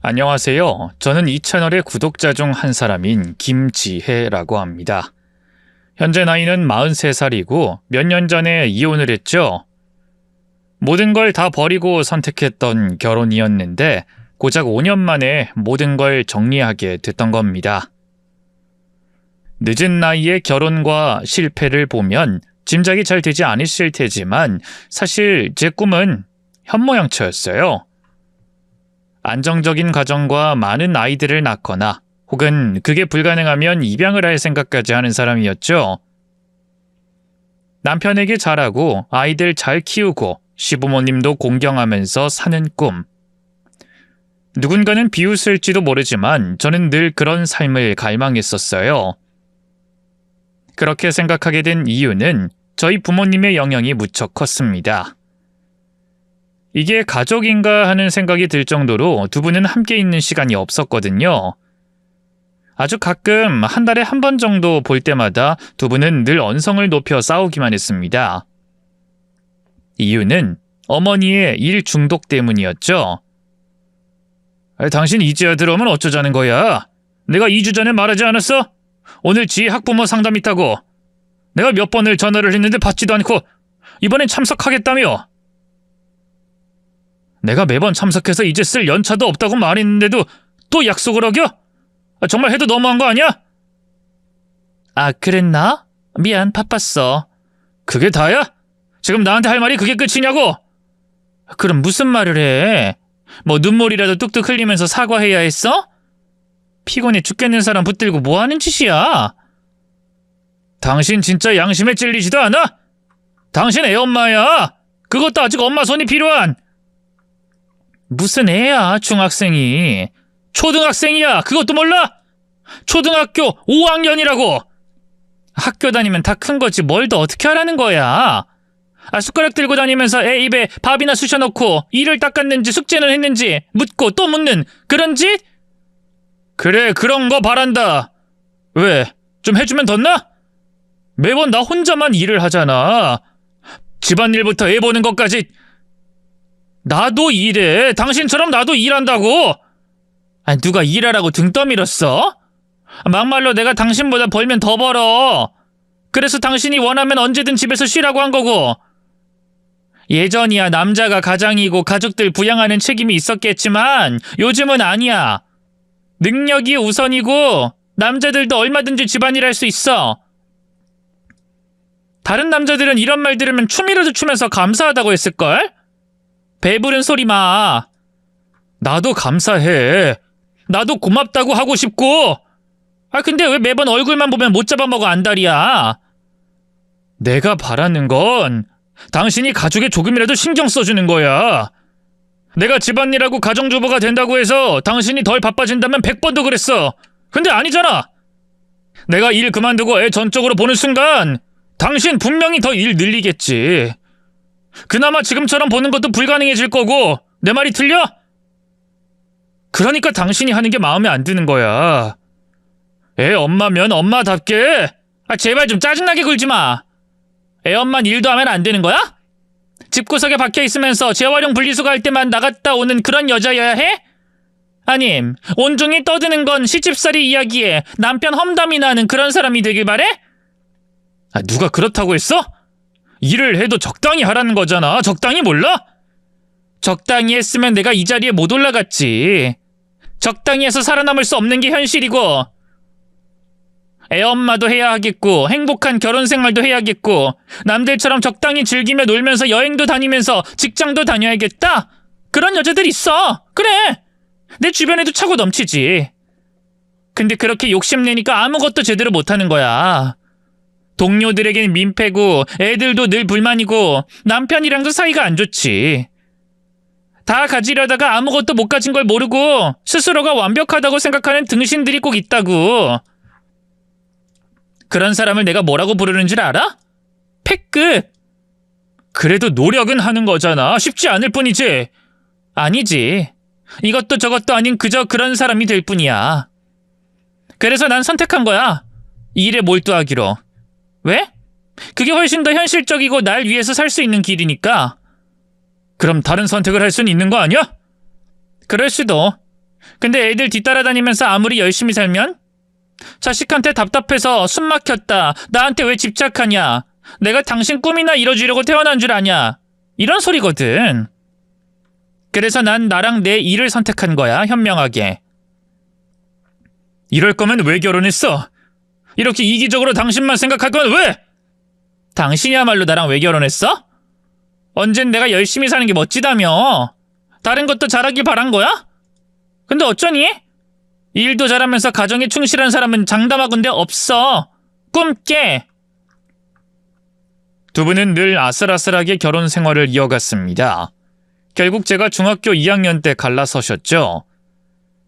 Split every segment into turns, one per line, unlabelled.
안녕하세요. 저는 이 채널의 구독자 중 한 사람인 김지혜라고 합니다. 현재 나이는 43살이고 몇 년 전에 이혼을 했죠. 모든 걸 다 버리고 선택했던 결혼이었는데 고작 5년 만에 모든 걸 정리하게 됐던 겁니다. 늦은 나이에 결혼과 실패를 보면 짐작이 잘 되지 않으실 테지만 사실 제 꿈은 현모양처였어요. 안정적인 가정과 많은 아이들을 낳거나 혹은 그게 불가능하면 입양을 할 생각까지 하는 사람이었죠. 남편에게 잘하고 아이들 잘 키우고 시부모님도 공경하면서 사는 꿈. 누군가는 비웃을지도 모르지만 저는 늘 그런 삶을 갈망했었어요. 그렇게 생각하게 된 이유는 저희 부모님의 영향이 무척 컸습니다. 이게 가족인가 하는 생각이 들 정도로 두 분은 함께 있는 시간이 없었거든요. 아주 가끔 한 달에 한 번 정도 볼 때마다 두 분은 늘 언성을 높여 싸우기만 했습니다. 이유는 어머니의 일 중독 때문이었죠. 당신 이제야 들어오면 어쩌자는 거야? 내가 2주 전에 말하지 않았어? 오늘 지혜 학부모 상담 있다고. 내가 몇 번을 전화를 했는데 받지도 않고 이번엔 참석하겠다며. 내가 매번 참석해서 이제 쓸 연차도 없다고 말했는데도 또 약속을 어겨? 정말 해도 너무한 거 아니야? 아, 그랬나? 미안, 바빴어. 그게 다야? 지금 나한테 할 말이 그게 끝이냐고? 그럼 무슨 말을 해? 뭐 눈물이라도 뚝뚝 흘리면서 사과해야 했어? 피곤해 죽겠는 사람 붙들고 뭐 하는 짓이야? 당신 진짜 양심에 찔리지도 않아? 당신 애 엄마야. 그것도 아직 엄마 손이 필요한. 무슨 애야, 중학생이. 초등학생이야. 그것도 몰라? 초등학교 5학년이라고. 학교 다니면 다 큰 거지 뭘 더 어떻게 하라는 거야. 숟가락 들고 다니면서 애 입에 밥이나 쑤셔놓고 이를 닦았는지 숙제는 했는지 묻고 또 묻는 그런 짓? 그래, 그런 거 바란다. 왜? 좀 해주면 덧나? 매번 나 혼자만 일을 하잖아. 집안일부터 애 보는 것까지. 나도 일해. 당신처럼 나도 일한다고. 누가 일하라고 등 떠밀었어? 막말로 내가 당신보다 벌면 더 벌어. 그래서 당신이 원하면 언제든 집에서 쉬라고 한 거고. 예전이야 남자가 가장이고 가족들 부양하는 책임이 있었겠지만 요즘은 아니야. 능력이 우선이고 남자들도 얼마든지 집안일 할 수 있어. 다른 남자들은 이런 말 들으면 춤이라도 추면서 감사하다고 했을걸? 배부른 소리 마. 나도 감사해. 나도 고맙다고 하고 싶고. 근데 왜 매번 얼굴만 보면 못 잡아먹어 안달이야? 내가 바라는 건 당신이 가족에 조금이라도 신경 써주는 거야. 내가 집안일하고 가정주부가 된다고 해서 당신이 덜 바빠진다면 100번도 그랬어. 근데 아니잖아. 내가 일 그만두고 애 전적으로 보는 순간 당신 분명히 더 일 늘리겠지. 그나마 지금처럼 보는 것도 불가능해질 거고. 내 말이 틀려? 그러니까 당신이 하는 게 마음에 안 드는 거야. 애 엄마면 엄마답게. 제발 좀 짜증나게 굴지 마. 애 엄만 일도 하면 안 되는 거야? 집구석에 박혀있으면서 재활용 분리수거 할 때만 나갔다 오는 그런 여자여야 해? 아님 온종일 떠드는 건 시집살이 이야기에 남편 험담이나 하는 그런 사람이 되길 바래? 누가 그렇다고 했어? 일을 해도 적당히 하라는 거잖아. 적당히 몰라? 적당히 했으면 내가 이 자리에 못 올라갔지. 적당히 해서 살아남을 수 없는 게 현실이고. 애엄마도 해야 하겠고 행복한 결혼생활도 해야겠고 남들처럼 적당히 즐기며 놀면서 여행도 다니면서 직장도 다녀야겠다? 그런 여자들 있어. 그래. 내 주변에도 차고 넘치지. 근데 그렇게 욕심내니까 아무것도 제대로 못하는 거야. 동료들에겐 민폐고 애들도 늘 불만이고 남편이랑도 사이가 안 좋지. 다 가지려다가 아무것도 못 가진 걸 모르고 스스로가 완벽하다고 생각하는 등신들이 꼭 있다고. 그런 사람을 내가 뭐라고 부르는 줄 알아? 패급. 그래도 노력은 하는 거잖아. 쉽지 않을 뿐이지. 아니지. 이것도 저것도 아닌 그저 그런 사람이 될 뿐이야. 그래서 난 선택한 거야. 일에 몰두하기로. 왜? 그게 훨씬 더 현실적이고 날 위해서 살 수 있는 길이니까. 그럼 다른 선택을 할 수는 있는 거 아니야? 그럴 수도. 근데 애들 뒤따라다니면서 아무리 열심히 살면? 자식한테 답답해서 숨 막혔다. 나한테 왜 집착하냐? 내가 당신 꿈이나 이뤄주려고 태어난 줄 아냐? 이런 소리거든. 그래서 난 나랑 내 일을 선택한 거야, 현명하게. 이럴 거면 왜 결혼했어? 이렇게 이기적으로 당신만 생각할 건 왜? 당신이야말로 나랑 왜 결혼했어? 언젠 내가 열심히 사는 게 멋지다며. 다른 것도 잘하길 바란 거야? 근데 어쩌니? 일도 잘하면서 가정에 충실한 사람은 장담하건대 없어. 꿈 깨. 두 분은 늘 아슬아슬하게 결혼 생활을 이어갔습니다. 결국 제가 중학교 2학년 때 갈라서셨죠.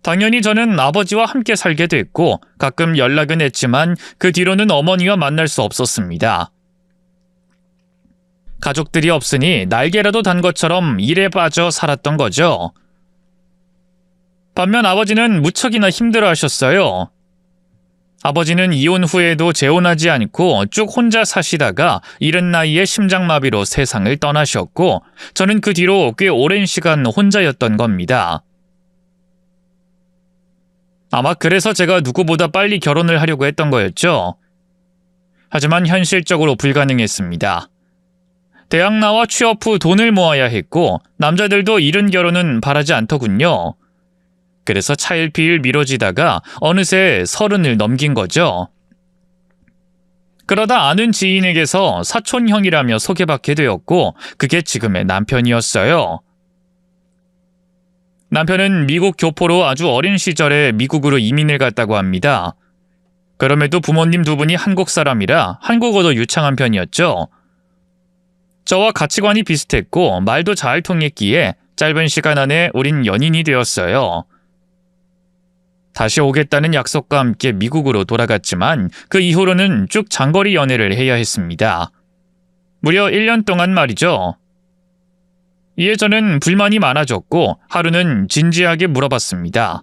당연히 저는 아버지와 함께 살게 됐고 가끔 연락은 했지만 그 뒤로는 어머니와 만날 수 없었습니다. 가족들이 없으니 날개라도 단 것처럼 일에 빠져 살았던 거죠. 반면 아버지는 무척이나 힘들어하셨어요. 아버지는 이혼 후에도 재혼하지 않고 쭉 혼자 사시다가 이른 나이에 심장마비로 세상을 떠나셨고 저는 그 뒤로 꽤 오랜 시간 혼자였던 겁니다. 아마 그래서 제가 누구보다 빨리 결혼을 하려고 했던 거였죠. 하지만 현실적으로 불가능했습니다. 대학 나와 취업 후 돈을 모아야 했고 남자들도 이른 결혼은 바라지 않더군요. 그래서 차일피일 미뤄지다가 어느새 30을 넘긴 거죠. 그러다 아는 지인에게서 사촌형이라며 소개받게 되었고 그게 지금의 남편이었어요. 남편은 미국 교포로 아주 어린 시절에 미국으로 이민을 갔다고 합니다. 그럼에도 부모님 두 분이 한국 사람이라 한국어도 유창한 편이었죠. 저와 가치관이 비슷했고 말도 잘 통했기에 짧은 시간 안에 우린 연인이 되었어요. 다시 오겠다는 약속과 함께 미국으로 돌아갔지만 그 이후로는 쭉 장거리 연애를 해야 했습니다. 무려 1년 동안 말이죠. 이에 저는 불만이 많아졌고 하루는 진지하게 물어봤습니다.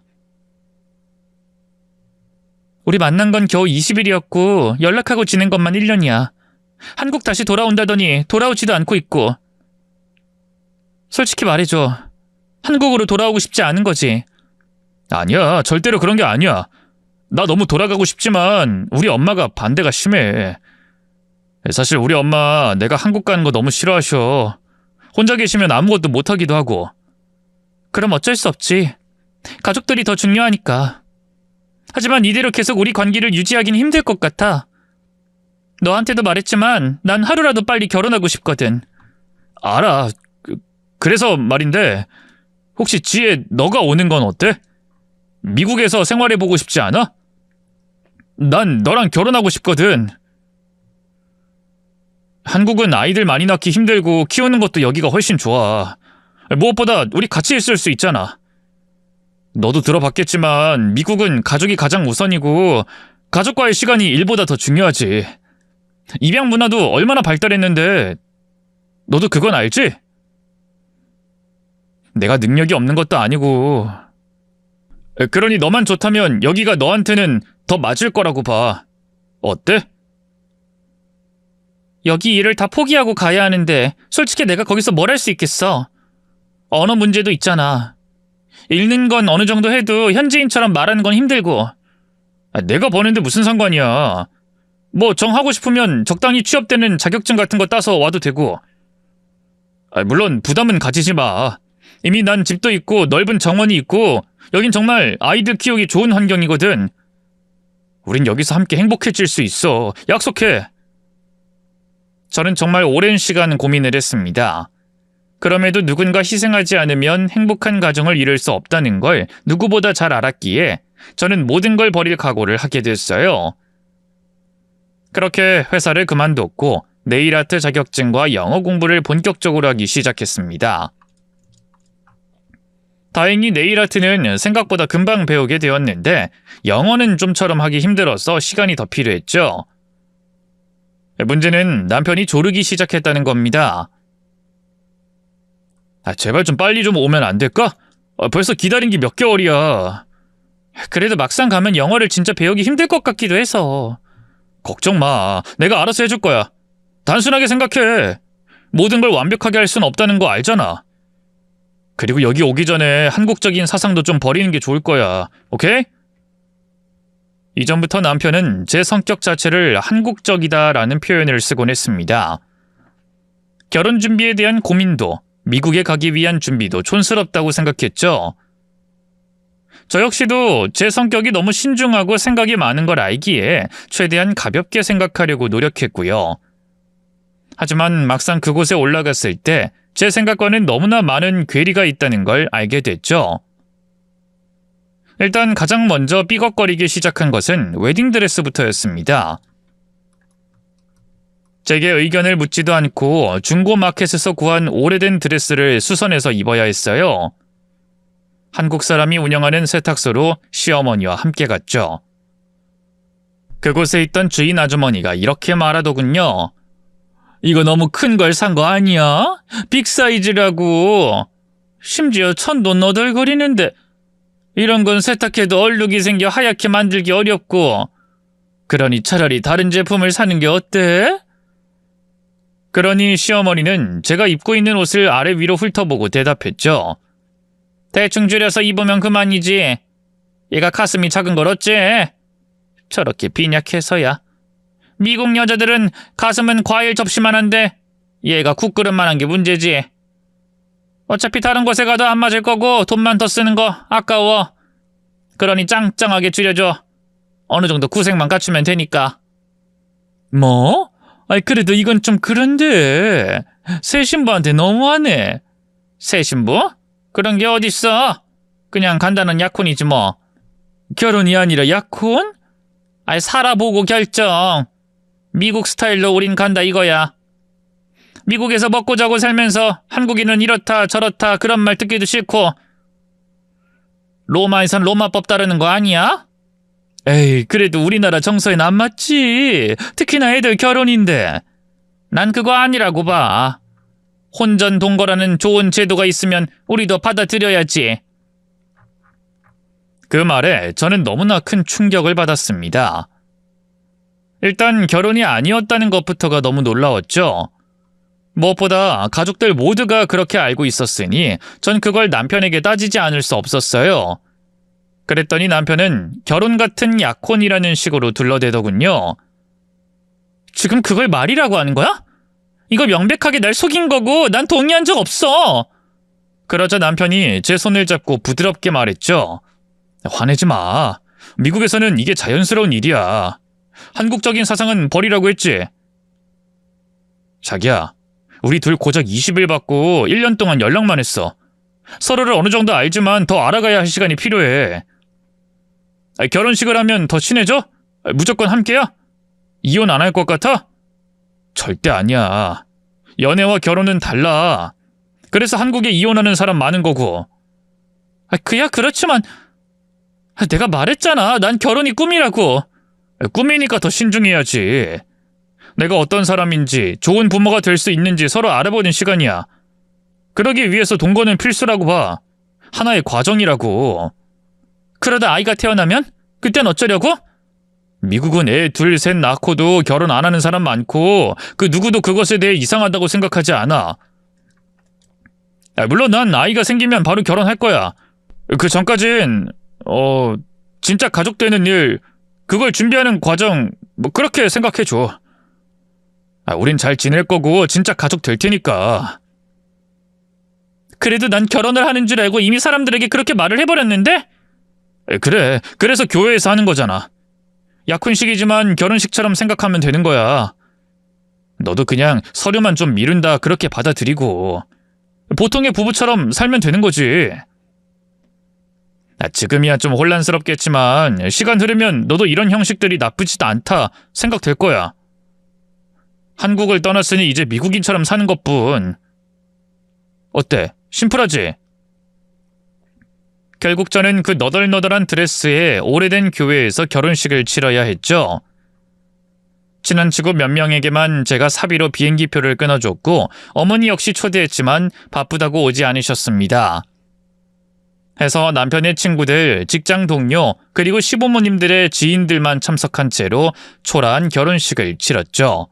우리 만난 건 겨우 20일이었고 연락하고 지낸 것만 1년이야. 한국 다시 돌아온다더니 돌아오지도 않고 있고. 솔직히 말해줘. 한국으로 돌아오고 싶지 않은 거지? 아니야, 절대로 그런 게 아니야. 나 너무 돌아가고 싶지만 우리 엄마가 반대가 심해. 사실 우리 엄마 내가 한국 가는 거 너무 싫어하셔. 혼자 계시면 아무것도 못하기도 하고. 그럼 어쩔 수 없지. 가족들이 더 중요하니까. 하지만 이대로 계속 우리 관계를 유지하긴 힘들 것 같아. 너한테도 말했지만 난 하루라도 빨리 결혼하고 싶거든. 알아. 그래서 말인데 혹시 지혜 너가 오는 건 어때? 미국에서 생활해보고 싶지 않아? 난 너랑 결혼하고 싶거든. 한국은 아이들 많이 낳기 힘들고 키우는 것도 여기가 훨씬 좋아. 무엇보다 우리 같이 있을 수 있잖아. 너도 들어봤겠지만 미국은 가족이 가장 우선이고 가족과의 시간이 일보다 더 중요하지. 입양 문화도 얼마나 발달했는데 너도 그건 알지? 내가 능력이 없는 것도 아니고 그러니 너만 좋다면 여기가 너한테는 더 맞을 거라고 봐. 어때? 여기 일을 다 포기하고 가야 하는데 솔직히 내가 거기서 뭘 할 수 있겠어. 언어 문제도 있잖아. 읽는 건 어느 정도 해도 현지인처럼 말하는 건 힘들고. 내가 버는데 무슨 상관이야. 뭐 정하고 싶으면 적당히 취업되는 자격증 같은 거 따서 와도 되고. 물론 부담은 가지지 마. 이미 난 집도 있고 넓은 정원이 있고 여긴 정말 아이들 키우기 좋은 환경이거든. 우린 여기서 함께 행복해질 수 있어. 약속해. 저는 정말 오랜 시간 고민을 했습니다. 그럼에도 누군가 희생하지 않으면 행복한 가정을 이룰 수 없다는 걸 누구보다 잘 알았기에 저는 모든 걸 버릴 각오를 하게 됐어요. 그렇게 회사를 그만뒀고 네일아트 자격증과 영어 공부를 본격적으로 하기 시작했습니다. 다행히 네일아트는 생각보다 금방 배우게 되었는데 영어는 좀처럼 하기 힘들어서 시간이 더 필요했죠. 문제는 남편이 조르기 시작했다는 겁니다. 제발 좀 빨리 좀 오면 안 될까? 벌써 기다린 게 몇 개월이야. 그래도 막상 가면 영어를 진짜 배우기 힘들 것 같기도 해서. 걱정 마. 내가 알아서 해줄 거야. 단순하게 생각해. 모든 걸 완벽하게 할 순 없다는 거 알잖아. 그리고 여기 오기 전에 한국적인 사상도 좀 버리는 게 좋을 거야. 오케이? 이전부터 남편은 제 성격 자체를 한국적이다라는 표현을 쓰곤 했습니다. 결혼 준비에 대한 고민도, 미국에 가기 위한 준비도 촌스럽다고 생각했죠. 저 역시도 제 성격이 너무 신중하고 생각이 많은 걸 알기에 최대한 가볍게 생각하려고 노력했고요. 하지만 막상 그곳에 올라갔을 때 제 생각과는 너무나 많은 괴리가 있다는 걸 알게 됐죠. 일단 가장 먼저 삐걱거리기 시작한 것은 웨딩드레스부터였습니다. 제게 의견을 묻지도 않고 중고 마켓에서 구한 오래된 드레스를 수선해서 입어야 했어요. 한국 사람이 운영하는 세탁소로 시어머니와 함께 갔죠. 그곳에 있던 주인 아주머니가 이렇게 말하더군요. 이거 너무 큰 걸 산 거 아니야? 빅 사이즈라고. 심지어 천도 너덜거리는데 이런 건 세탁해도 얼룩이 생겨 하얗게 만들기 어렵고. 그러니 차라리 다른 제품을 사는 게 어때? 그러니 시어머니는 제가 입고 있는 옷을 아래 위로 훑어보고 대답했죠. 대충 줄여서 입으면 그만이지. 얘가 가슴이 작은 걸 어째? 저렇게 빈약해서야. 미국 여자들은 가슴은 과일 접시만한데 얘가 국그릇만한 게 문제지. 어차피 다른 곳에 가도 안 맞을 거고 돈만 더 쓰는 거 아까워. 그러니 짱짱하게 줄여줘. 어느 정도 구색만 갖추면 되니까. 뭐? 아이 그래도 이건 좀 그런데 새 신부한테 너무하네. 새 신부? 그런 게 어딨어? 그냥 간단한 약혼이지 뭐. 결혼이 아니라 약혼? 아이 살아보고 결정. 미국 스타일로 우린 간다 이거야. 미국에서 먹고 자고 살면서 한국인은 이렇다 저렇다 그런 말 듣기도 싫고. 로마에선 로마법 따르는 거 아니야? 에이 그래도 우리나라 정서엔 안 맞지. 특히나 애들 결혼인데. 난 그거 아니라고 봐. 혼전 동거라는 좋은 제도가 있으면 우리도 받아들여야지. 그 말에 저는 너무나 큰 충격을 받았습니다. 일단 결혼이 아니었다는 것부터가 너무 놀라웠죠. 무엇보다 가족들 모두가 그렇게 알고 있었으니 전 그걸 남편에게 따지지 않을 수 없었어요. 그랬더니 남편은 결혼 같은 약혼이라는 식으로 둘러대더군요. 지금 그걸 말이라고 하는 거야? 이거 명백하게 날 속인 거고 난 동의한 적 없어. 그러자 남편이 제 손을 잡고 부드럽게 말했죠. 화내지 마. 미국에서는 이게 자연스러운 일이야. 한국적인 사상은 버리라고 했지. 자기야, 우리 둘 고작 20일 받고 1년 동안 연락만 했어. 서로를 어느 정도 알지만 더 알아가야 할 시간이 필요해. 결혼식을 하면 더 친해져? 무조건 함께야? 이혼 안 할 것 같아? 절대 아니야. 연애와 결혼은 달라. 그래서 한국에 이혼하는 사람 많은 거고. 그야 그렇지만 내가 말했잖아. 난 결혼이 꿈이라고. 꿈이니까 더 신중해야지. 내가 어떤 사람인지 좋은 부모가 될 수 있는지 서로 알아보는 시간이야. 그러기 위해서 동거는 필수라고 봐. 하나의 과정이라고. 그러다 아이가 태어나면? 그땐 어쩌려고? 미국은 애 둘, 셋 낳고도 결혼 안 하는 사람 많고 그 누구도 그것에 대해 이상하다고 생각하지 않아. 물론 난 아이가 생기면 바로 결혼할 거야. 그 전까진 진짜 가족 되는 일, 그걸 준비하는 과정 뭐 그렇게 생각해줘. 우린 잘 지낼 거고 진짜 가족 될 테니까. 그래도 난 결혼을 하는 줄 알고 이미 사람들에게 그렇게 말을 해버렸는데? 그래, 그래서 교회에서 하는 거잖아. 약혼식이지만 결혼식처럼 생각하면 되는 거야. 너도 그냥 서류만 좀 미룬다 그렇게 받아들이고 보통의 부부처럼 살면 되는 거지. 지금이야 좀 혼란스럽겠지만 시간 흐르면 너도 이런 형식들이 나쁘지도 않다 생각될 거야. 한국을 떠났으니 이제 미국인처럼 사는 것뿐. 어때? 심플하지? 결국 저는 그 너덜너덜한 드레스에 오래된 교회에서 결혼식을 치러야 했죠. 친한 친구 몇 명에게만 제가 사비로 비행기표를 끊어줬고 어머니 역시 초대했지만 바쁘다고 오지 않으셨습니다. 해서 남편의 친구들, 직장 동료, 그리고 시부모님들의 지인들만 참석한 채로 초라한 결혼식을 치렀죠.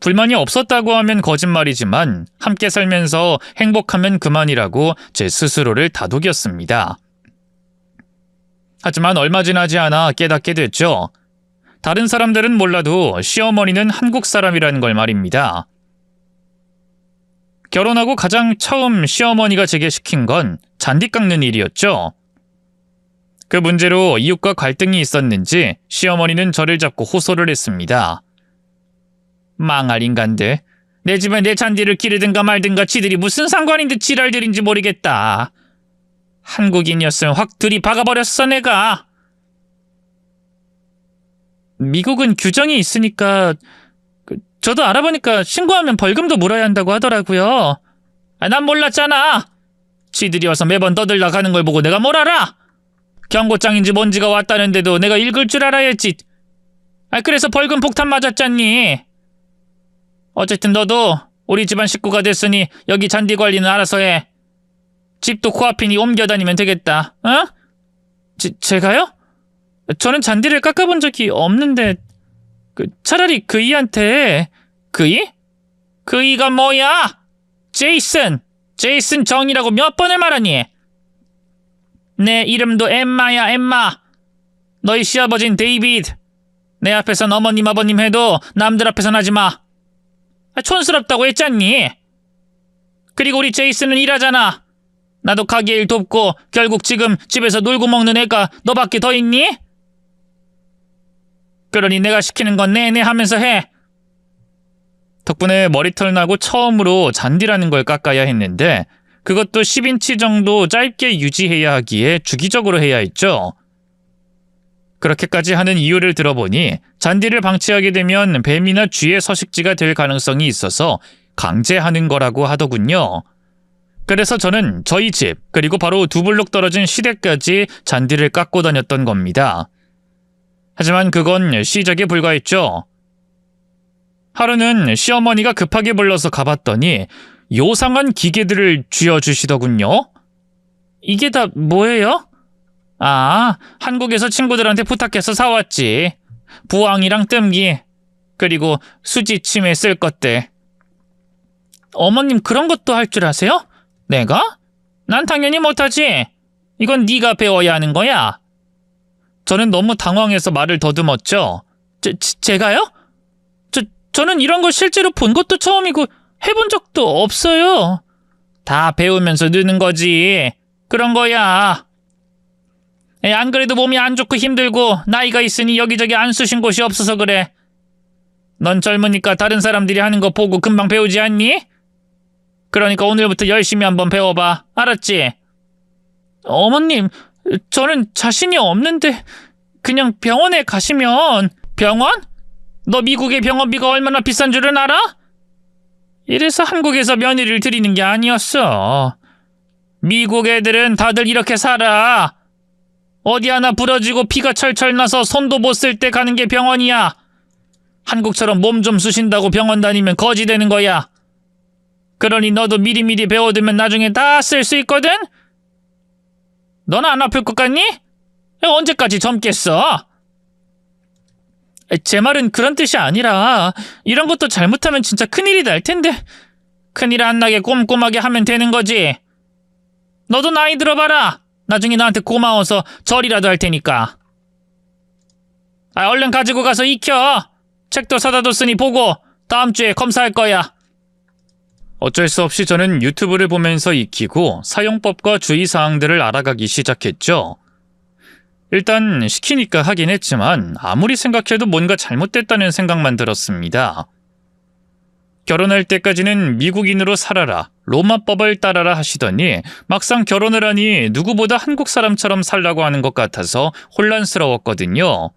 불만이 없었다고 하면 거짓말이지만 함께 살면서 행복하면 그만이라고 제 스스로를 다독였습니다. 하지만 얼마 지나지 않아 깨닫게 됐죠. 다른 사람들은 몰라도 시어머니는 한국 사람이라는 걸 말입니다. 결혼하고 가장 처음 시어머니가 제게 시킨 건 잔디 깎는 일이었죠. 그 문제로 이웃과 갈등이 있었는지 시어머니는 저를 잡고 호소를 했습니다. 망할 인간들. 내 집에 내 잔디를 기르든가 말든가 지들이 무슨 상관인데 지랄들인지 모르겠다. 한국인이었으면 확 들이박아버렸어 내가. 미국은 규정이 있으니까 저도 알아보니까 신고하면 벌금도 물어야 한다고 하더라고요. 난 몰랐잖아. 지들이 와서 매번 떠들다 가는 걸 보고 내가 뭘 알아. 경고장인지 뭔지가 왔다는데도 내가 읽을 줄 알아야지. 그래서 벌금 폭탄 맞았잖니. 어쨌든 너도 우리 집안 식구가 됐으니 여기 잔디 관리는 알아서 해. 집도 코앞이니 옮겨다니면 되겠다. 어? 제가요? 저는 잔디를 깎아본 적이 없는데 차라리 그이한테. 그이? 그이가 뭐야? 제이슨 정이라고 몇 번을 말하니? 내 이름도 엠마야 엠마. 너희 시아버진 데이비드. 내 앞에선 어머님 아버님 해도 남들 앞에선 하지마. 촌스럽다고 했잖니. 그리고 우리 제이슨은 일하잖아. 나도 가게 일 돕고 결국 지금 집에서 놀고 먹는 애가 너밖에 더 있니? 그러니 내가 시키는 건 내내 하면서 해. 덕분에 머리털 나고 처음으로 잔디라는 걸 깎아야 했는데 그것도 10인치 정도 짧게 유지해야 하기에 주기적으로 해야 했죠. 그렇게까지 하는 이유를 들어보니 잔디를 방치하게 되면 뱀이나 쥐의 서식지가 될 가능성이 있어서 강제하는 거라고 하더군요. 그래서 저는 저희 집 그리고 바로 2블록 떨어진 시댁까지 잔디를 깎고 다녔던 겁니다. 하지만 그건 시작에 불과했죠. 하루는 시어머니가 급하게 불러서 가봤더니 요상한 기계들을 쥐어주시더군요. 이게 다 뭐예요? 한국에서 친구들한테 부탁해서 사왔지. 부항이랑 뜸기, 그리고 수지 침에 쓸 것들. 어머님 그런 것도 할 줄 아세요? 내가? 난 당연히 못하지. 이건 네가 배워야 하는 거야. 저는 너무 당황해서 말을 더듬었죠. 제가요? 저는 이런 걸 실제로 본 것도 처음이고 해본 적도 없어요. 다 배우면서 느는 거지. 그런 거야. 안 그래도 몸이 안 좋고 힘들고 나이가 있으니 여기저기 안 쑤신 곳이 없어서 그래. 넌 젊으니까 다른 사람들이 하는 거 보고 금방 배우지 않니? 그러니까 오늘부터 열심히 한번 배워봐. 알았지? 어머님, 저는 자신이 없는데 그냥 병원에 가시면. 병원? 너 미국의 병원비가 얼마나 비싼 줄은 알아? 이래서 한국에서 며느리를 드리는 게 아니었어. 미국 애들은 다들 이렇게 살아. 어디 하나 부러지고 피가 철철 나서 손도 못 쓸 때 가는 게 병원이야. 한국처럼 몸 좀 쑤신다고 병원 다니면 거지 되는 거야. 그러니 너도 미리미리 배워두면 나중에 다 쓸 수 있거든? 넌 안 아플 것 같니? 언제까지 젊겠어? 제 말은 그런 뜻이 아니라 이런 것도 잘못하면 진짜 큰일이 날 텐데. 큰일 안 나게 꼼꼼하게 하면 되는 거지. 너도 나이 들어봐라. 나중에 나한테 고마워서 절이라도 할 테니까. 얼른 가지고 가서 익혀. 책도 사다 뒀으니 보고 다음 주에 검사할 거야. 어쩔 수 없이 저는 유튜브를 보면서 익히고 사용법과 주의사항들을 알아가기 시작했죠. 일단 시키니까 하긴 했지만 아무리 생각해도 뭔가 잘못됐다는 생각만 들었습니다. 결혼할 때까지는 미국인으로 살아라, 로마법을 따라라 하시더니 막상 결혼을 하니 누구보다 한국 사람처럼 살라고 하는 것 같아서 혼란스러웠거든요.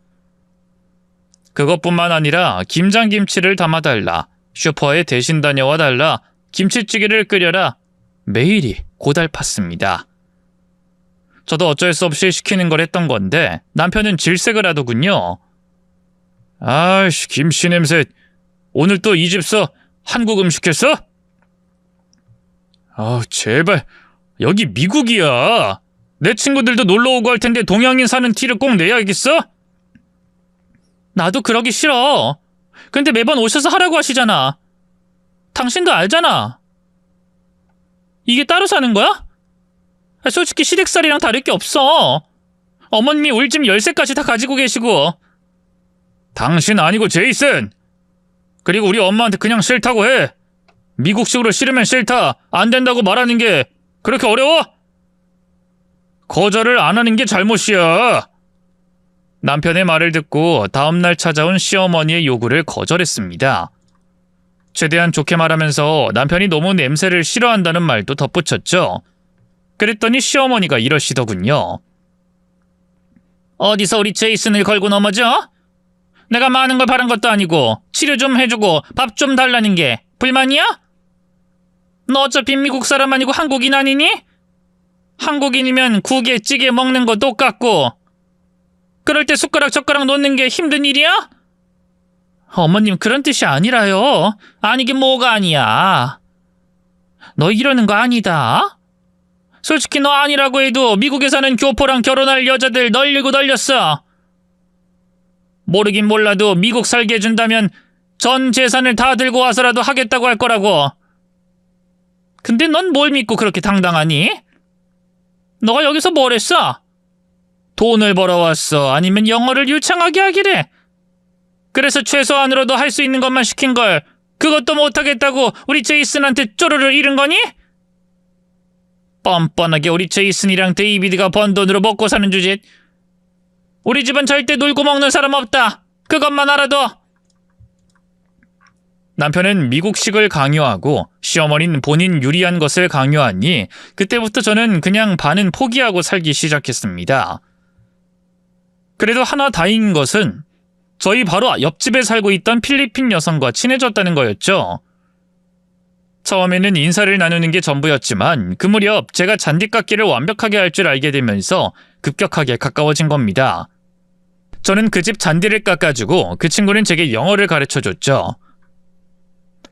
그것뿐만 아니라 김장김치를 담아달라, 슈퍼에 대신 다녀와달라, 김치찌개를 끓여라, 매일이 고달팠습니다. 저도 어쩔 수 없이 시키는 걸 했던 건데 남편은 질색을 하더군요. 아이씨, 김치 냄새. 오늘 또 이 집서 한국 음식 했어? 제발. 여기 미국이야. 내 친구들도 놀러 오고 할 텐데 동양인 사는 티를 꼭 내야겠어? 나도 그러기 싫어. 근데 매번 오셔서 하라고 하시잖아. 당신도 알잖아. 이게 따로 사는 거야? 솔직히 시댁살이랑 다를 게 없어. 어머님이 우리 집 열쇠까지 다 가지고 계시고. 당신 아니고 제이슨. 그리고 우리 엄마한테 그냥 싫다고 해. 미국식으로 싫으면 싫다, 안 된다고 말하는 게 그렇게 어려워? 거절을 안 하는 게 잘못이야. 남편의 말을 듣고 다음날 찾아온 시어머니의 요구를 거절했습니다. 최대한 좋게 말하면서 남편이 너무 냄새를 싫어한다는 말도 덧붙였죠. 그랬더니 시어머니가 이러시더군요. 어디서 우리 제이슨을 걸고 넘어져? 내가 많은 걸 바란 것도 아니고 치료 좀 해주고 밥 좀 달라는 게 불만이야? 너 어차피 미국 사람 아니고 한국인 아니니? 한국인이면 국에 찌개 먹는 거 똑같고 그럴 때 숟가락 젓가락 놓는 게 힘든 일이야? 어머님 그런 뜻이 아니라요. 아니긴 뭐가 아니야. 너 이러는 거 아니다. 솔직히 너 아니라고 해도 미국에 사는 교포랑 결혼할 여자들 널리고 널렸어. 모르긴 몰라도 미국 살게 해준다면 전 재산을 다 들고 와서라도 하겠다고 할 거라고. 근데 넌 뭘 믿고 그렇게 당당하니? 너가 여기서 뭘 했어? 돈을 벌어왔어? 아니면 영어를 유창하게 하기래? 그래서 최소한으로도 할 수 있는 것만 시킨 걸 그것도 못하겠다고 우리 제이슨한테 쪼르르 잃은 거니? 뻔뻔하게 우리 제이슨이랑 데이비드가 번 돈으로 먹고 사는 주제. 우리 집은 절대 놀고 먹는 사람 없다. 그것만 알아둬. 남편은 미국식을 강요하고 시어머니는 본인 유리한 것을 강요하니 그때부터 저는 그냥 반은 포기하고 살기 시작했습니다. 그래도 하나 다행인 것은 저희 바로 옆집에 살고 있던 필리핀 여성과 친해졌다는 거였죠. 처음에는 인사를 나누는 게 전부였지만 그 무렵 제가 잔디깎기를 완벽하게 할 줄 알게 되면서 급격하게 가까워진 겁니다. 저는 그 집 잔디를 깎아주고 그 친구는 제게 영어를 가르쳐줬죠.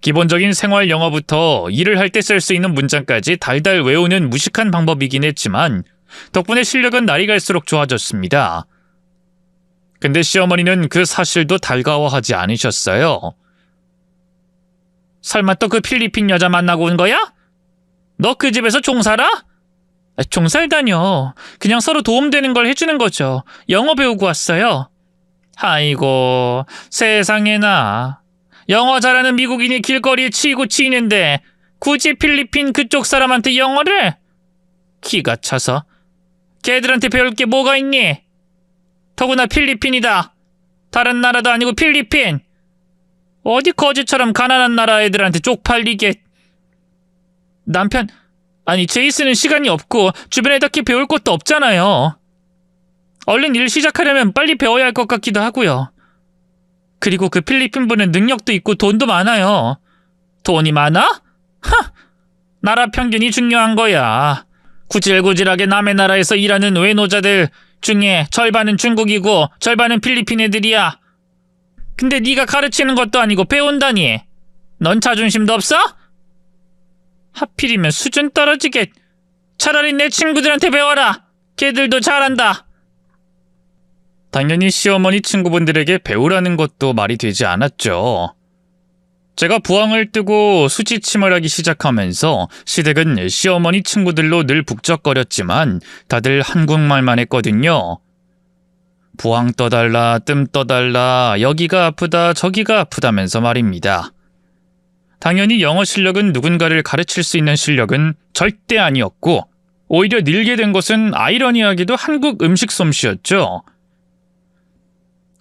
기본적인 생활 영어부터 일을 할 때 쓸 수 있는 문장까지 달달 외우는 무식한 방법이긴 했지만 덕분에 실력은 날이 갈수록 좋아졌습니다. 근데 시어머니는 그 사실도 달가워하지 않으셨어요. 설마 또 그 필리핀 여자 만나고 온 거야? 너 그 집에서 종살아? 종살다뇨. 그냥 서로 도움되는 걸 해주는 거죠. 영어 배우고 왔어요. 아이고, 세상에나. 영어 잘하는 미국인이 길거리에 치이고 치이는데 굳이 필리핀 그쪽 사람한테 영어를? 기가 차서. 걔들한테 배울 게 뭐가 있니? 더구나 필리핀이다. 다른 나라도 아니고 필리핀. 어디 거지처럼 가난한 나라 애들한테 쪽팔리게. 남편, 아니 제이슨은 시간이 없고 주변에 딱히 배울 것도 없잖아요. 얼른 일 시작하려면 빨리 배워야 할 것 같기도 하고요. 그리고 그 필리핀 분은 능력도 있고 돈도 많아요. 돈이 많아? 하! 나라 평균이 중요한 거야. 구질구질하게 남의 나라에서 일하는 외노자들 중에 절반은 중국이고 절반은 필리핀 애들이야. 근데 네가 가르치는 것도 아니고 배운다니. 넌 자존심도 없어? 하필이면 수준 떨어지게. 차라리 내 친구들한테 배워라. 걔들도 잘한다. 당연히 시어머니 친구분들에게 배우라는 것도 말이 되지 않았죠. 제가 부항을 뜨고 수지침을 하기 시작하면서 시댁은 시어머니 친구들로 늘 북적거렸지만 다들 한국말만 했거든요. 부항 떠달라, 뜸 떠달라, 여기가 아프다, 저기가 아프다면서 말입니다. 당연히 영어 실력은 누군가를 가르칠 수 있는 실력은 절대 아니었고 오히려 늘게 된 것은 아이러니하게도 한국 음식 솜씨였죠.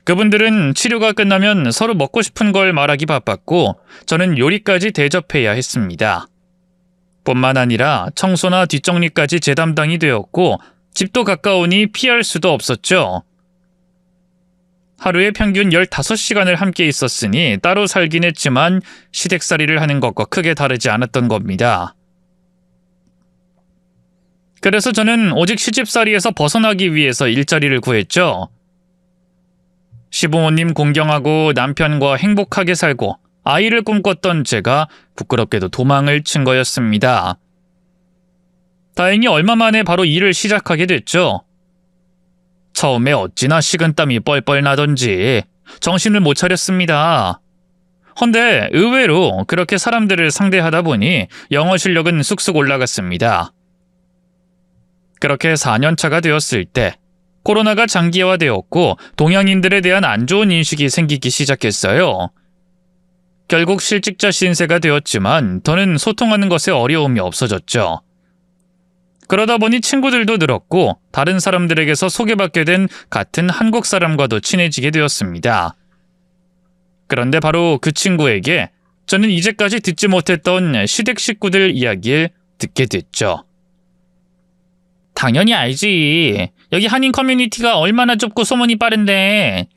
그분들은 치료가 끝나면 서로 먹고 싶은 걸 말하기 바빴고 저는 요리까지 대접해야 했습니다. 뿐만 아니라 청소나 뒷정리까지 제 담당이 되었고 집도 가까우니 피할 수도 없었죠. 하루에 평균 15시간을 함께 있었으니 따로 살긴 했지만 시댁살이를 하는 것과 크게 다르지 않았던 겁니다. 그래서 저는 오직 시집살이에서 벗어나기 위해서 일자리를 구했죠. 시부모님 공경하고 남편과 행복하게 살고 아이를 꿈꿨던 제가 부끄럽게도 도망을 친 거였습니다. 다행히 얼마 만에 바로 일을 시작하게 됐죠. 처음에 어찌나 식은땀이 뻘뻘 나던지 정신을 못 차렸습니다. 헌데 의외로 그렇게 사람들을 상대하다 보니 영어 실력은 쑥쑥 올라갔습니다. 그렇게 4년차가 되었을 때 코로나가 장기화되었고 동양인들에 대한 안 좋은 인식이 생기기 시작했어요. 결국 실직자 신세가 되었지만 더는 소통하는 것에 어려움이 없어졌죠. 그러다 보니 친구들도 늘었고 다른 사람들에게서 소개받게 된 같은 한국 사람과도 친해지게 되었습니다. 그런데 바로 그 친구에게 저는 이제까지 듣지 못했던 시댁 식구들 이야기를 듣게 됐죠. 당연히 알지. 여기 한인 커뮤니티가 얼마나 좁고 소문이 빠른데.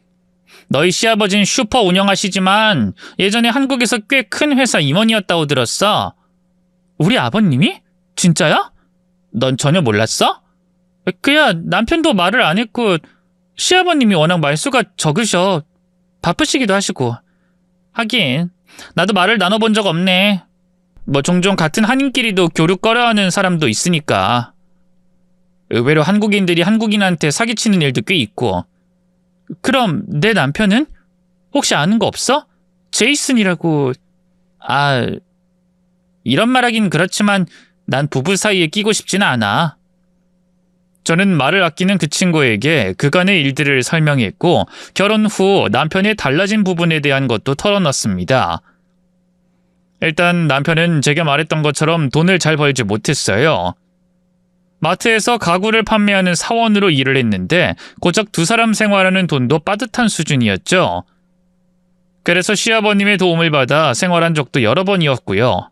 너희 시아버진 슈퍼 운영하시지만 예전에 한국에서 꽤 큰 회사 임원이었다고 들었어. 우리 아버님이? 진짜야? 넌 전혀 몰랐어? 그야 남편도 말을 안 했고 시아버님이 워낙 말수가 적으셔. 바쁘시기도 하시고. 하긴 나도 말을 나눠본 적 없네. 뭐 종종 같은 한인끼리도 교류꺼려하는 사람도 있으니까. 의외로 한국인들이 한국인한테 사기치는 일도 꽤 있고. 그럼 내 남편은? 혹시 아는 거 없어? 제이슨이라고. 이런 말하긴 그렇지만 난 부부 사이에 끼고 싶지는 않아. 저는 말을 아끼는 그 친구에게 그간의 일들을 설명했고 결혼 후 남편의 달라진 부분에 대한 것도 털어놨습니다. 일단 남편은 제게 말했던 것처럼 돈을 잘 벌지 못했어요. 마트에서 가구를 판매하는 사원으로 일을 했는데 고작 두 사람 생활하는 돈도 빠듯한 수준이었죠. 그래서 시아버님의 도움을 받아 생활한 적도 여러 번이었고요.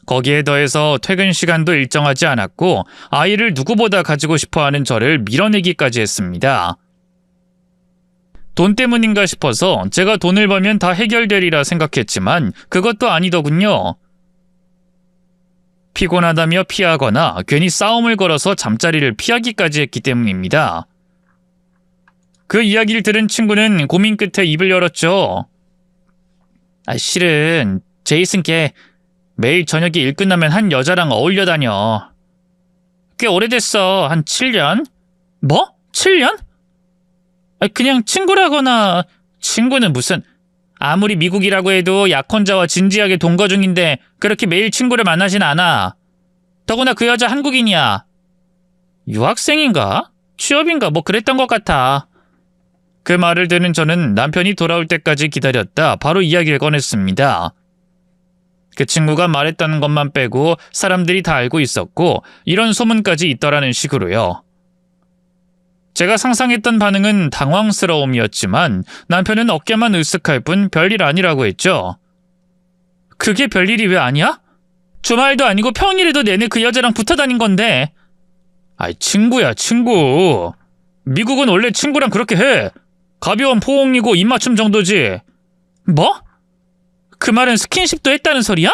거기에 더해서 퇴근 시간도 일정하지 않았고 아이를 누구보다 가지고 싶어하는 저를 밀어내기까지 했습니다. 돈 때문인가 싶어서 제가 돈을 벌면 다 해결되리라 생각했지만 그것도 아니더군요. 피곤하다며 피하거나 괜히 싸움을 걸어서 잠자리를 피하기까지 했기 때문입니다. 그 이야기를 들은 친구는 고민 끝에 입을 열었죠. 실은 제이슨 걔 매일 저녁에 일 끝나면 한 여자랑 어울려 다녀. 꽤 오래됐어. 한 7년? 뭐? 7년? 그냥 친구라거나. 친구는 무슨. 아무리 미국이라고 해도 약혼자와 진지하게 동거 중인데 그렇게 매일 친구를 만나진 않아. 더구나 그 여자 한국인이야. 유학생인가? 취업인가? 뭐 그랬던 것 같아. 그 말을 들은 저는 남편이 돌아올 때까지 기다렸다 바로 이야기를 꺼냈습니다. 그 친구가 말했다는 것만 빼고 사람들이 다 알고 있었고 이런 소문까지 있더라는 식으로요. 제가 상상했던 반응은 당황스러움이었지만 남편은 어깨만 으쓱할 뿐 별일 아니라고 했죠. 그게 별일이 왜 아니야? 주말도 아니고 평일에도 내내 그 여자랑 붙어 다닌 건데. 친구야 친구. 미국은 원래 친구랑 그렇게 해. 가벼운 포옹이고 입맞춤 정도지. 뭐? 그 말은 스킨십도 했다는 소리야?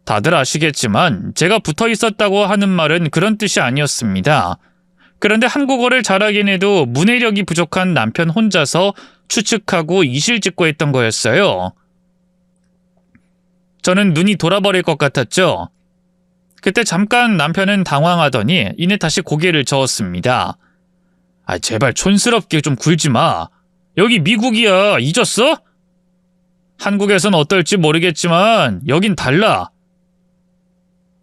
다들 아시겠지만 제가 붙어 있었다고 하는 말은 그런 뜻이 아니었습니다. 그런데 한국어를 잘하긴 해도 문해력이 부족한 남편 혼자서 추측하고 이실직고 했던 거였어요. 저는 눈이 돌아버릴 것 같았죠. 그때 잠깐 남편은 당황하더니 이내 다시 고개를 저었습니다. 제발 촌스럽게 좀 굴지 마. 여기 미국이야. 잊었어? 한국에선 어떨지 모르겠지만 여긴 달라.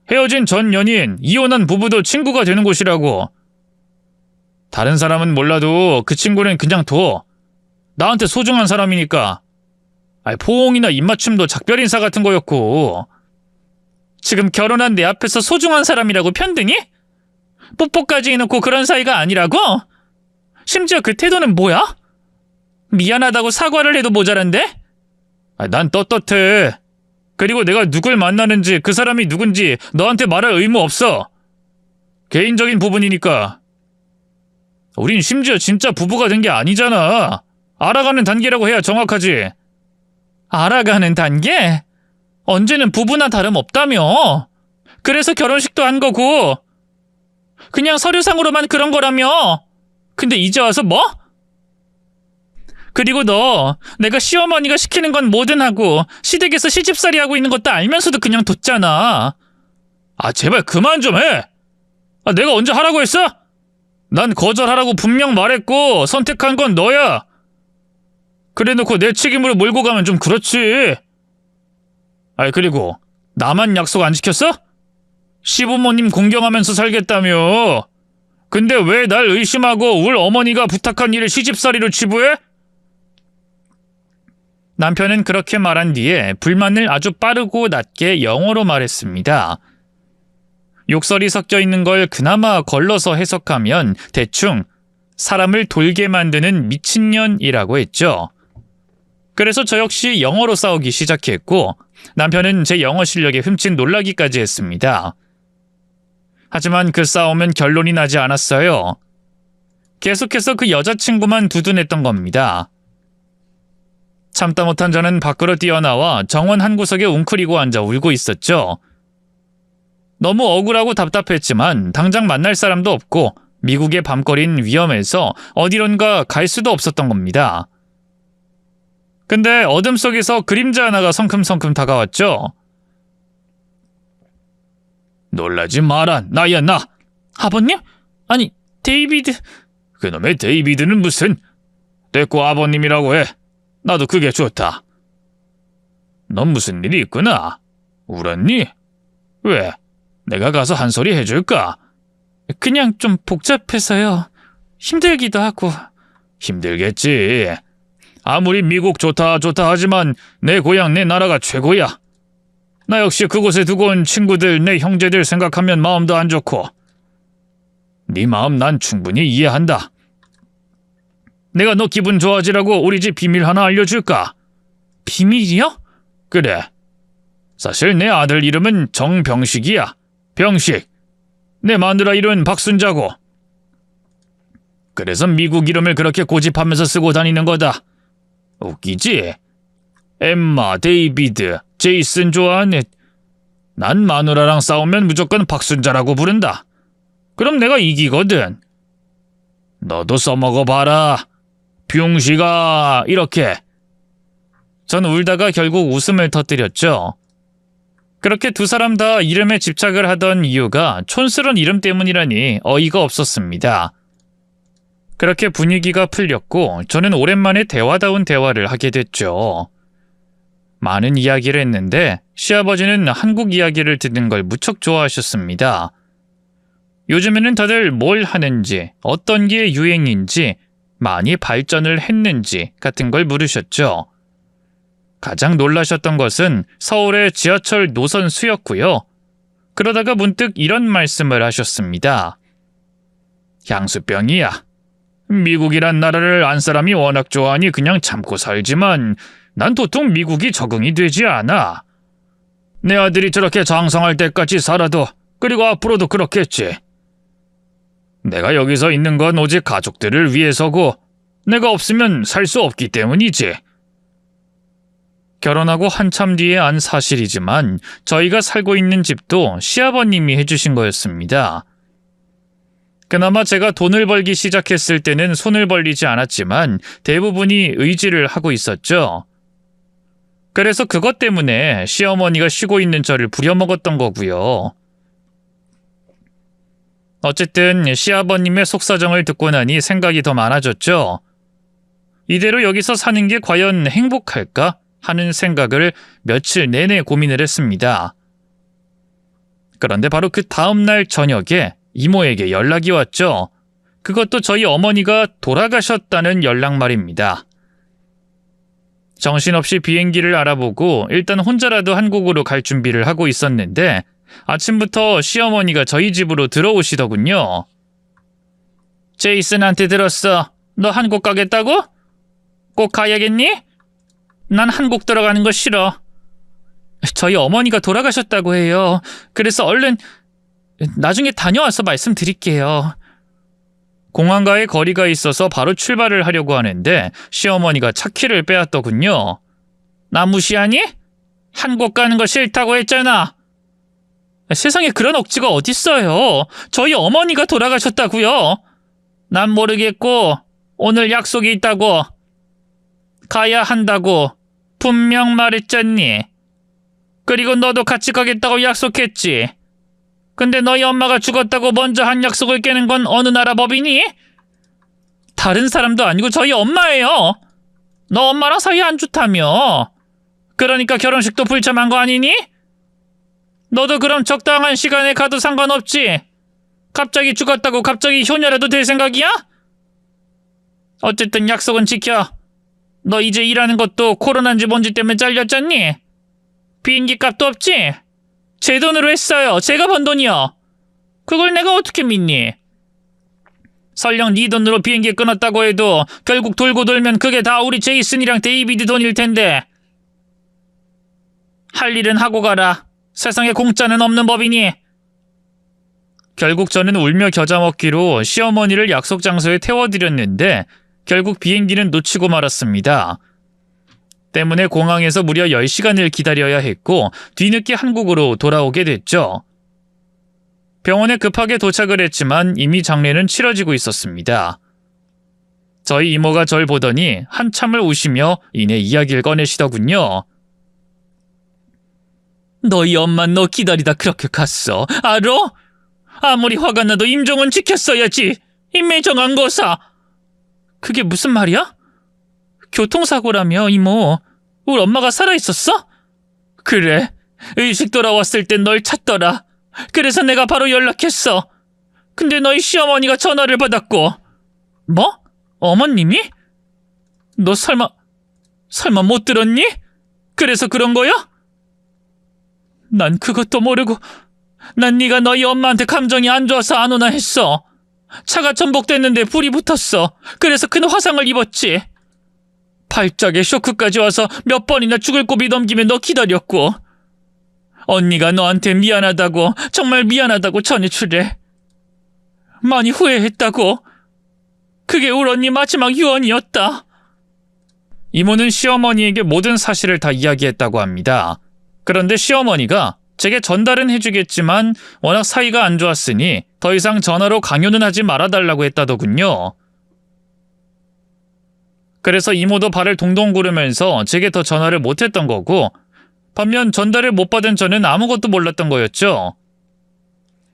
헤어진 전 연인, 이혼한 부부도 친구가 되는 곳이라고. 다른 사람은 몰라도 그 친구는 그냥 둬. 나한테 소중한 사람이니까. 포옹이나 입맞춤도 작별 인사 같은 거였고. 지금 결혼한 내 앞에서 소중한 사람이라고 편드니? 뽀뽀까지 해놓고 그런 사이가 아니라고? 심지어 그 태도는 뭐야? 미안하다고 사과를 해도 모자란데? 난 떳떳해. 그리고 내가 누굴 만나는지 그 사람이 누군지 너한테 말할 의무 없어. 개인적인 부분이니까. 우린 심지어 진짜 부부가 된 게 아니잖아. 알아가는 단계라고 해야 정확하지. 알아가는 단계? 언제는 부부나 다름없다며. 그래서 결혼식도 한 거고. 그냥 서류상으로만 그런 거라며. 근데 이제 와서 뭐? 그리고 너 내가 시어머니가 시키는 건 뭐든 하고 시댁에서 시집살이 하고 있는 것도 알면서도 그냥 뒀잖아. 제발 그만 좀 해. 내가 언제 하라고 했어? 난 거절하라고 분명 말했고 선택한 건 너야. 그래놓고 내 책임으로 몰고 가면 좀 그렇지. 아이, 그리고 나만 약속 안 지켰어? 시부모님 공경하면서 살겠다며. 근데 왜 날 의심하고 울 어머니가 부탁한 일을 시집살이로 치부해? 남편은 그렇게 말한 뒤에 불만을 아주 빠르고 낮게 영어로 말했습니다. 욕설이 섞여 있는 걸 그나마 걸러서 해석하면 대충 사람을 돌게 만드는 미친년이라고 했죠. 그래서 저 역시 영어로 싸우기 시작했고 남편은 제 영어 실력에 흠칫 놀라기까지 했습니다. 하지만 그 싸움은 결론이 나지 않았어요. 계속해서 그 여자친구만 두둔했던 겁니다. 참다 못한 저는 밖으로 뛰어나와 정원 한 구석에 웅크리고 앉아 울고 있었죠. 너무 억울하고 답답했지만 당장 만날 사람도 없고 미국의 밤거리는 위험해서 어디론가 갈 수도 없었던 겁니다. 근데 어둠 속에서 그림자 하나가 성큼성큼 다가왔죠. 놀라지 마라, 나야 나. 아버님? 아니, 데이비드... 그놈의 데이비드는 무슨... 됐고 아버님이라고 해. 나도 그게 좋다. 넌 무슨 일이 있구나. 울었니? 왜? 내가 가서 한 소리 해줄까? 그냥 좀 복잡해서요. 힘들기도 하고. 힘들겠지. 아무리 미국 좋다 하지만 내 고향 내 나라가 최고야. 나 역시 그곳에 두고 온 친구들 내 형제들 생각하면 마음도 안 좋고. 네 마음 난 충분히 이해한다. 내가 너 기분 좋아지라고 우리 집 비밀 하나 알려줄까? 비밀이요? 그래. 사실 내 아들 이름은 정병식이야. 병식. 내 마누라 이름은 박순자고. 그래서 미국 이름을 그렇게 고집하면서 쓰고 다니는 거다. 웃기지? 엠마, 데이비드, 제이슨 좋아하네. 난 마누라랑 싸우면 무조건 박순자라고 부른다. 그럼 내가 이기거든. 너도 써먹어봐라. 병식아, 이렇게. 전 울다가 결국 웃음을 터뜨렸죠. 그렇게 두 사람 다 이름에 집착을 하던 이유가 촌스러운 이름 때문이라니 어이가 없었습니다. 그렇게 분위기가 풀렸고 저는 오랜만에 대화다운 대화를 하게 됐죠. 많은 이야기를 했는데 시아버지는 한국 이야기를 듣는 걸 무척 좋아하셨습니다. 요즘에는 다들 뭘 하는지, 어떤 게 유행인지, 많이 발전을 했는지 같은 걸 물으셨죠. 가장 놀라셨던 것은 서울의 지하철 노선 수였고요. 그러다가 문득 이런 말씀을 하셨습니다. 향수병이야. 미국이란 나라를 안 사람이 워낙 좋아하니 그냥 참고 살지만 난 도통 미국이 적응이 되지 않아. 내 아들이 저렇게 장성할 때까지 살아도 그리고 앞으로도 그렇겠지. 내가 여기서 있는 건 오직 가족들을 위해서고 내가 없으면 살 수 없기 때문이지. 결혼하고 한참 뒤에 안 사실이지만 저희가 살고 있는 집도 시아버님이 해주신 거였습니다. 그나마 제가 돈을 벌기 시작했을 때는 손을 벌리지 않았지만 대부분이 의지를 하고 있었죠. 그래서 그것 때문에 시어머니가 쉬고 있는 저를 부려먹었던 거고요. 어쨌든 시아버님의 속사정을 듣고 나니 생각이 더 많아졌죠. 이대로 여기서 사는 게 과연 행복할까 하는 생각을 며칠 내내 고민을 했습니다. 그런데 바로 그 다음날 저녁에 이모에게 연락이 왔죠. 그것도 저희 어머니가 돌아가셨다는 연락 말입니다. 정신없이 비행기를 알아보고 일단 혼자라도 한국으로 갈 준비를 하고 있었는데 아침부터 시어머니가 저희 집으로 들어오시더군요. 제이슨한테 들었어. 너 한국 가겠다고? 꼭 가야겠니? 난 한국 들어가는 거 싫어. 저희 어머니가 돌아가셨다고 해요. 그래서 얼른 나중에 다녀와서 말씀드릴게요. 공항과의 거리가 있어서 바로 출발을 하려고 하는데 시어머니가 차키를 빼앗더군요. 나 무시하니? 한국 가는 거 싫다고 했잖아. 세상에 그런 억지가 어딨어요. 저희 어머니가 돌아가셨다고요. 난 모르겠고 오늘 약속이 있다고. 가야 한다고 분명 말했잖니. 그리고 너도 같이 가겠다고 약속했지. 근데 너희 엄마가 죽었다고 먼저 한 약속을 깨는 건 어느 나라 법이니? 다른 사람도 아니고 저희 엄마예요. 너 엄마랑 사이 안 좋다며. 그러니까 결혼식도 불참한 거 아니니? 너도 그럼 적당한 시간에 가도 상관없지. 갑자기 죽었다고 갑자기 효녀라도 될 생각이야? 어쨌든 약속은 지켜. 너 이제 일하는 것도 코로나인지 뭔지 때문에 잘렸잖니? 비행기 값도 없지? 제 돈으로 했어요. 제가 번 돈이요. 그걸 내가 어떻게 믿니? 설령 네 돈으로 비행기 끊었다고 해도 결국 돌고 돌면 그게 다 우리 제이슨이랑 데이비드 돈일 텐데. 할 일은 하고 가라. 세상에 공짜는 없는 법이니. 결국 저는 울며 겨자 먹기로 시어머니를 약속 장소에 태워드렸는데 결국 비행기는 놓치고 말았습니다. 때문에 공항에서 무려 10시간을 기다려야 했고 뒤늦게 한국으로 돌아오게 됐죠. 병원에 급하게 도착을 했지만 이미 장례는 치러지고 있었습니다. 저희 이모가 절 보더니 한참을 우시며 이내 이야기를 꺼내시더군요. 너희 엄마 너 기다리다 그렇게 갔어. 알어? 아무리 화가 나도 임종은 지켰어야지. 임매정한 거사. 그게 무슨 말이야? 교통사고라며 이모. 우리 엄마가 살아있었어? 그래. 의식 돌아왔을 땐 널 찾더라. 그래서 내가 바로 연락했어. 근데 너희 시어머니가 전화를 받았고. 뭐? 어머님이? 너 설마 못 들었니? 그래서 그런 거야? 난 그것도 모르고 난 네가 너희 엄마한테 감정이 안 좋아서 안 오나 했어. 차가 전복됐는데 불이 붙었어. 그래서 큰 화상을 입었지. 발작에 쇼크까지 와서 몇 번이나 죽을 고비 넘기며 너 기다렸고. 언니가 너한테 미안하다고, 정말 미안하다고 전해주래. 많이 후회했다고. 그게 우리 언니 마지막 유언이었다. 이모는 시어머니에게 모든 사실을 다 이야기했다고 합니다. 그런데 시어머니가 제게 전달은 해주겠지만 워낙 사이가 안 좋았으니 더 이상 전화로 강요는 하지 말아달라고 했다더군요. 그래서 이모도 발을 동동 구르면서 제게 더 전화를 못했던 거고 반면 전달을 못 받은 저는 아무것도 몰랐던 거였죠.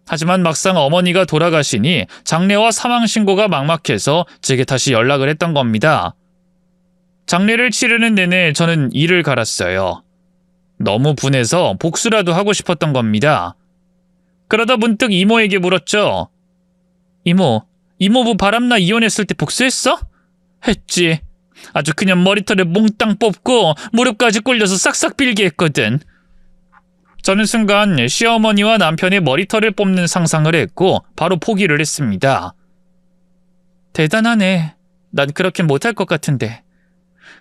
하지만 막상 어머니가 돌아가시니 장례와 사망신고가 막막해서 제게 다시 연락을 했던 겁니다. 장례를 치르는 내내 저는 이를 갈았어요. 너무 분해서 복수라도 하고 싶었던 겁니다. 그러다 문득 이모에게 물었죠. 이모부 바람나 이혼했을 때 복수했어? 했지. 아주 그냥 머리털을 몽땅 뽑고 무릎까지 꿇려서 싹싹 빌게 했거든. 저는 순간 시어머니와 남편의 머리털을 뽑는 상상을 했고 바로 포기를 했습니다. 대단하네. 난 그렇게 못할 것 같은데.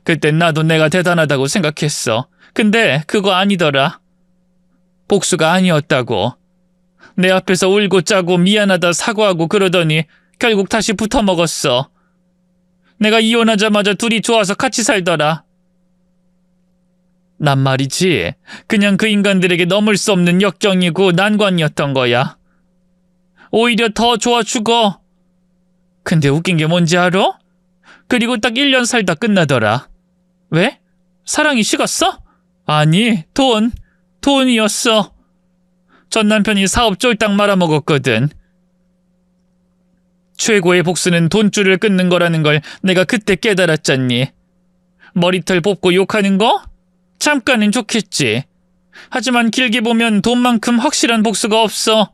그땐 나도 내가 대단하다고 생각했어. 근데 그거 아니더라. 복수가 아니었다고. 내 앞에서 울고 짜고 미안하다 사과하고 그러더니 결국 다시 붙어먹었어. 내가 이혼하자마자 둘이 좋아서 같이 살더라. 난 말이지 그냥 그 인간들에게 넘을 수 없는 역경이고 난관이었던 거야. 오히려 더 좋아 죽어. 근데 웃긴 게 뭔지 알아? 그리고 딱 1년 살다 끝나더라. 왜? 사랑이 식었어? 아니, 돈이었어. 전 남편이 사업 쫄딱 말아먹었거든. 최고의 복수는 돈줄을 끊는 거라는 걸 내가 그때 깨달았잖니. 머리털 뽑고 욕하는 거? 잠깐은 좋겠지. 하지만 길게 보면 돈만큼 확실한 복수가 없어.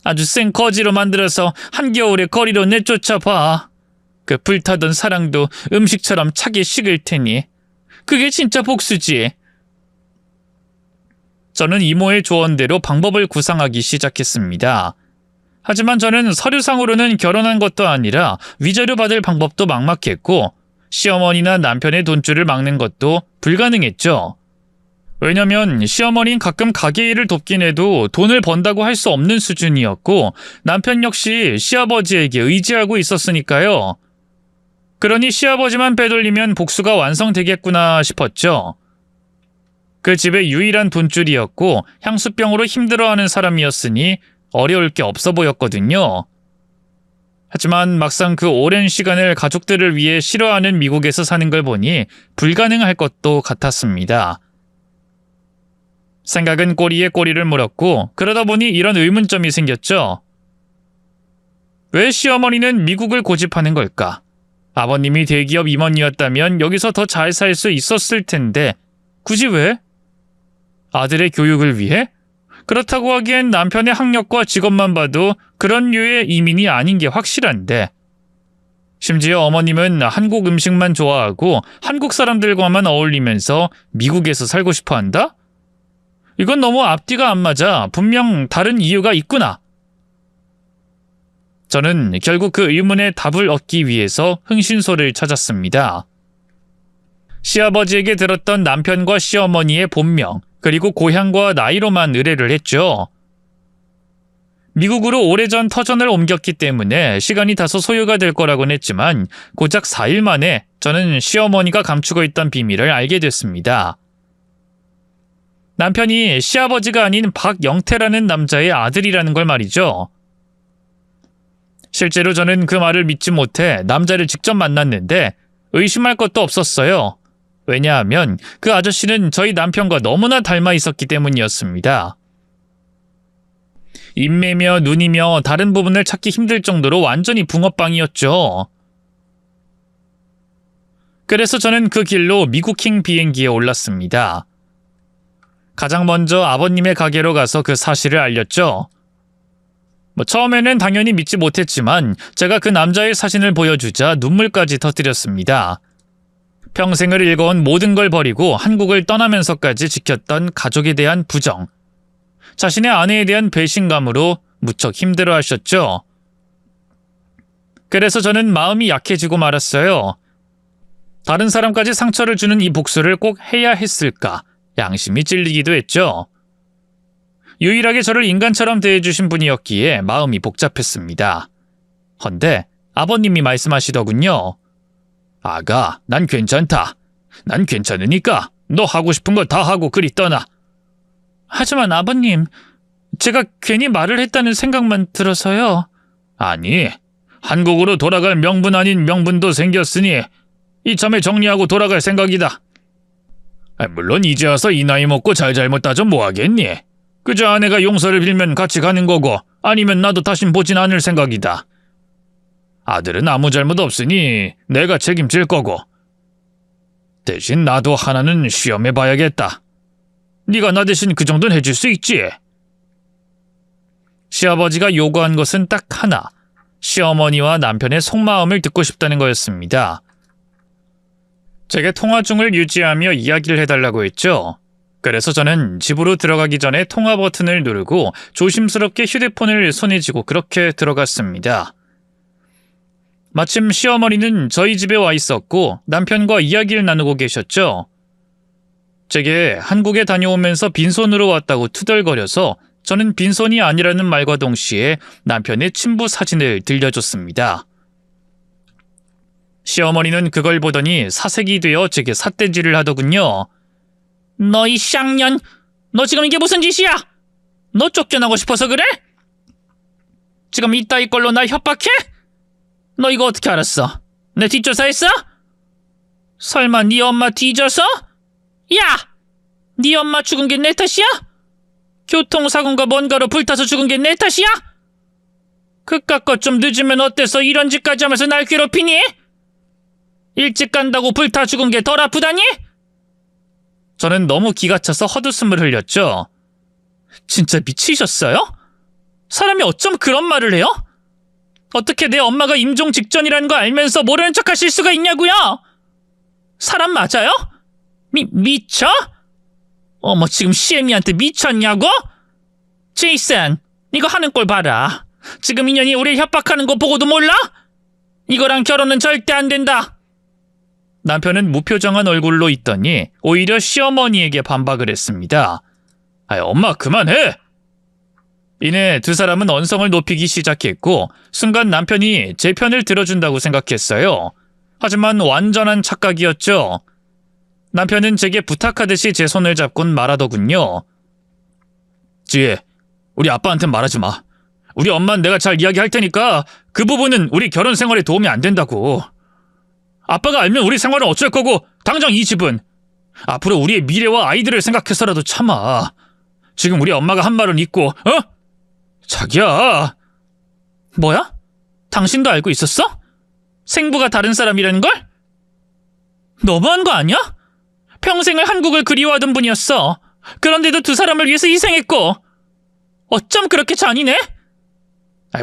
아주 센 거지로 만들어서 한겨울에 거리로 내쫓아봐. 그 불타던 사랑도 음식처럼 차게 식을 테니. 그게 진짜 복수지. 저는 이모의 조언대로 방법을 구상하기 시작했습니다. 하지만 저는 서류상으로는 결혼한 것도 아니라 위자료 받을 방법도 막막했고 시어머니나 남편의 돈줄을 막는 것도 불가능했죠. 왜냐면 시어머니는 가끔 가게 일을 돕긴 해도 돈을 번다고 할 수 없는 수준이었고 남편 역시 시아버지에게 의지하고 있었으니까요. 그러니 시아버지만 빼돌리면 복수가 완성되겠구나 싶었죠. 그 집의 유일한 돈줄이었고 향수병으로 힘들어하는 사람이었으니 어려울 게 없어 보였거든요. 하지만 막상 그 오랜 시간을 가족들을 위해 싫어하는 미국에서 사는 걸 보니 불가능할 것도 같았습니다. 생각은 꼬리에 꼬리를 물었고 그러다 보니 이런 의문점이 생겼죠. 왜 시어머니는 미국을 고집하는 걸까? 아버님이 대기업 임원이었다면 여기서 더 잘 살 수 있었을 텐데 굳이 왜? 아들의 교육을 위해? 그렇다고 하기엔 남편의 학력과 직업만 봐도 그런 류의 이민이 아닌 게 확실한데 심지어 어머님은 한국 음식만 좋아하고 한국 사람들과만 어울리면서 미국에서 살고 싶어 한다? 이건 너무 앞뒤가 안 맞아. 분명 다른 이유가 있구나. 저는 결국 그 의문에 답을 얻기 위해서 흥신소를 찾았습니다. 시아버지에게 들었던 남편과 시어머니의 본명, 그리고 고향과 나이로만 의뢰를 했죠. 미국으로 오래전 터전을 옮겼기 때문에 시간이 다소 소요가 될 거라고는 했지만 고작 4일 만에 저는 시어머니가 감추고 있던 비밀을 알게 됐습니다. 남편이 시아버지가 아닌 박영태라는 남자의 아들이라는 걸 말이죠. 실제로 저는 그 말을 믿지 못해 남자를 직접 만났는데 의심할 것도 없었어요. 왜냐하면 그 아저씨는 저희 남편과 너무나 닮아 있었기 때문이었습니다. 인매며 눈이며 다른 부분을 찾기 힘들 정도로 완전히 붕어빵이었죠. 그래서 저는 그 길로 미국행 비행기에 올랐습니다. 가장 먼저 아버님의 가게로 가서 그 사실을 알렸죠. 처음에는 당연히 믿지 못했지만 제가 그 남자의 사진을 보여주자 눈물까지 터뜨렸습니다. 평생을 읽어온 모든 걸 버리고 한국을 떠나면서까지 지켰던 가족에 대한 부정, 자신의 아내에 대한 배신감으로 무척 힘들어하셨죠. 그래서 저는 마음이 약해지고 말았어요. 다른 사람까지 상처를 주는 이 복수를 꼭 해야 했을까? 양심이 찔리기도 했죠. 유일하게 저를 인간처럼 대해주신 분이었기에 마음이 복잡했습니다. 헌데 아버님이 말씀하시더군요. 아가, 난 괜찮다. 난 괜찮으니까 너 하고 싶은 거 다 하고 그리 떠나. 하지만 아버님, 제가 괜히 말을 했다는 생각만 들어서요. 아니, 한국으로 돌아갈 명분 아닌 명분도 생겼으니 이참에 정리하고 돌아갈 생각이다. 물론 이제 와서 이 나이 먹고 잘잘못 따져 뭐하겠니? 그저 아내가 용서를 빌면 같이 가는 거고 아니면 나도 다신 보진 않을 생각이다. 아들은 아무 잘못 없으니 내가 책임질 거고 대신 나도 하나는 시험해봐야겠다. 네가 나 대신 그 정도는 해줄 수 있지? 시아버지가 요구한 것은 딱 하나, 시어머니와 남편의 속마음을 듣고 싶다는 거였습니다. 제게 통화 중을 유지하며 이야기를 해달라고 했죠. 그래서 저는 집으로 들어가기 전에 통화 버튼을 누르고 조심스럽게 휴대폰을 손에 쥐고 그렇게 들어갔습니다. 마침 시어머니는 저희 집에 와 있었고 남편과 이야기를 나누고 계셨죠. 제게 한국에 다녀오면서 빈손으로 왔다고 투덜거려서 저는 빈손이 아니라는 말과 동시에 남편의 친부 사진을 들려줬습니다. 시어머니는 그걸 보더니 사색이 되어 제게 삿대질을 하더군요. 너 이 쌍년, 너 지금 이게 무슨 짓이야? 너 쫓겨나고 싶어서 그래? 지금 이따위 걸로 날 협박해? 너 이거 어떻게 알았어? 내 뒷조사했어? 설마 네 엄마 뒤져서? 야! 네 엄마 죽은 게 내 탓이야? 교통사고인가 뭔가로 불타서 죽은 게 내 탓이야? 그깟것 좀 늦으면 어때서 이런 짓까지 하면서 날 괴롭히니? 일찍 간다고 불타 죽은 게 덜 아프다니? 저는 너무 기가 차서 헛웃음을 흘렸죠. 진짜 미치셨어요? 사람이 어쩜 그런 말을 해요? 어떻게 내 엄마가 임종 직전이라는 거 알면서 모르는 척 하실 수가 있냐고요? 사람 맞아요? 미쳐? 어머, 지금 시애미한테 미쳤냐고? 제이슨, 이거 하는 꼴 봐라. 지금 인연이 우리를 협박하는 거 보고도 몰라? 이거랑 결혼은 절대 안 된다. 남편은 무표정한 얼굴로 있더니 오히려 시어머니에게 반박을 했습니다. 엄마 그만해! 이내 두 사람은 언성을 높이기 시작했고 순간 남편이 제 편을 들어준다고 생각했어요. 하지만 완전한 착각이었죠. 남편은 제게 부탁하듯이 제 손을 잡곤 말하더군요. 지혜, 우리 아빠한테 말하지 마. 우리 엄마는 내가 잘 이야기할 테니까 그 부분은 우리 결혼 생활에 도움이 안 된다고. 아빠가 알면 우리 생활은 어쩔 거고 당장 이 집은 앞으로 우리의 미래와 아이들을 생각해서라도 참아. 지금 우리 엄마가 한 말은 있고, 자기야. 뭐야? 당신도 알고 있었어? 생부가 다른 사람이라는 걸? 너무한 거 아니야? 평생을 한국을 그리워하던 분이었어. 그런데도 두 사람을 위해서 희생했고. 어쩜 그렇게 잔인해?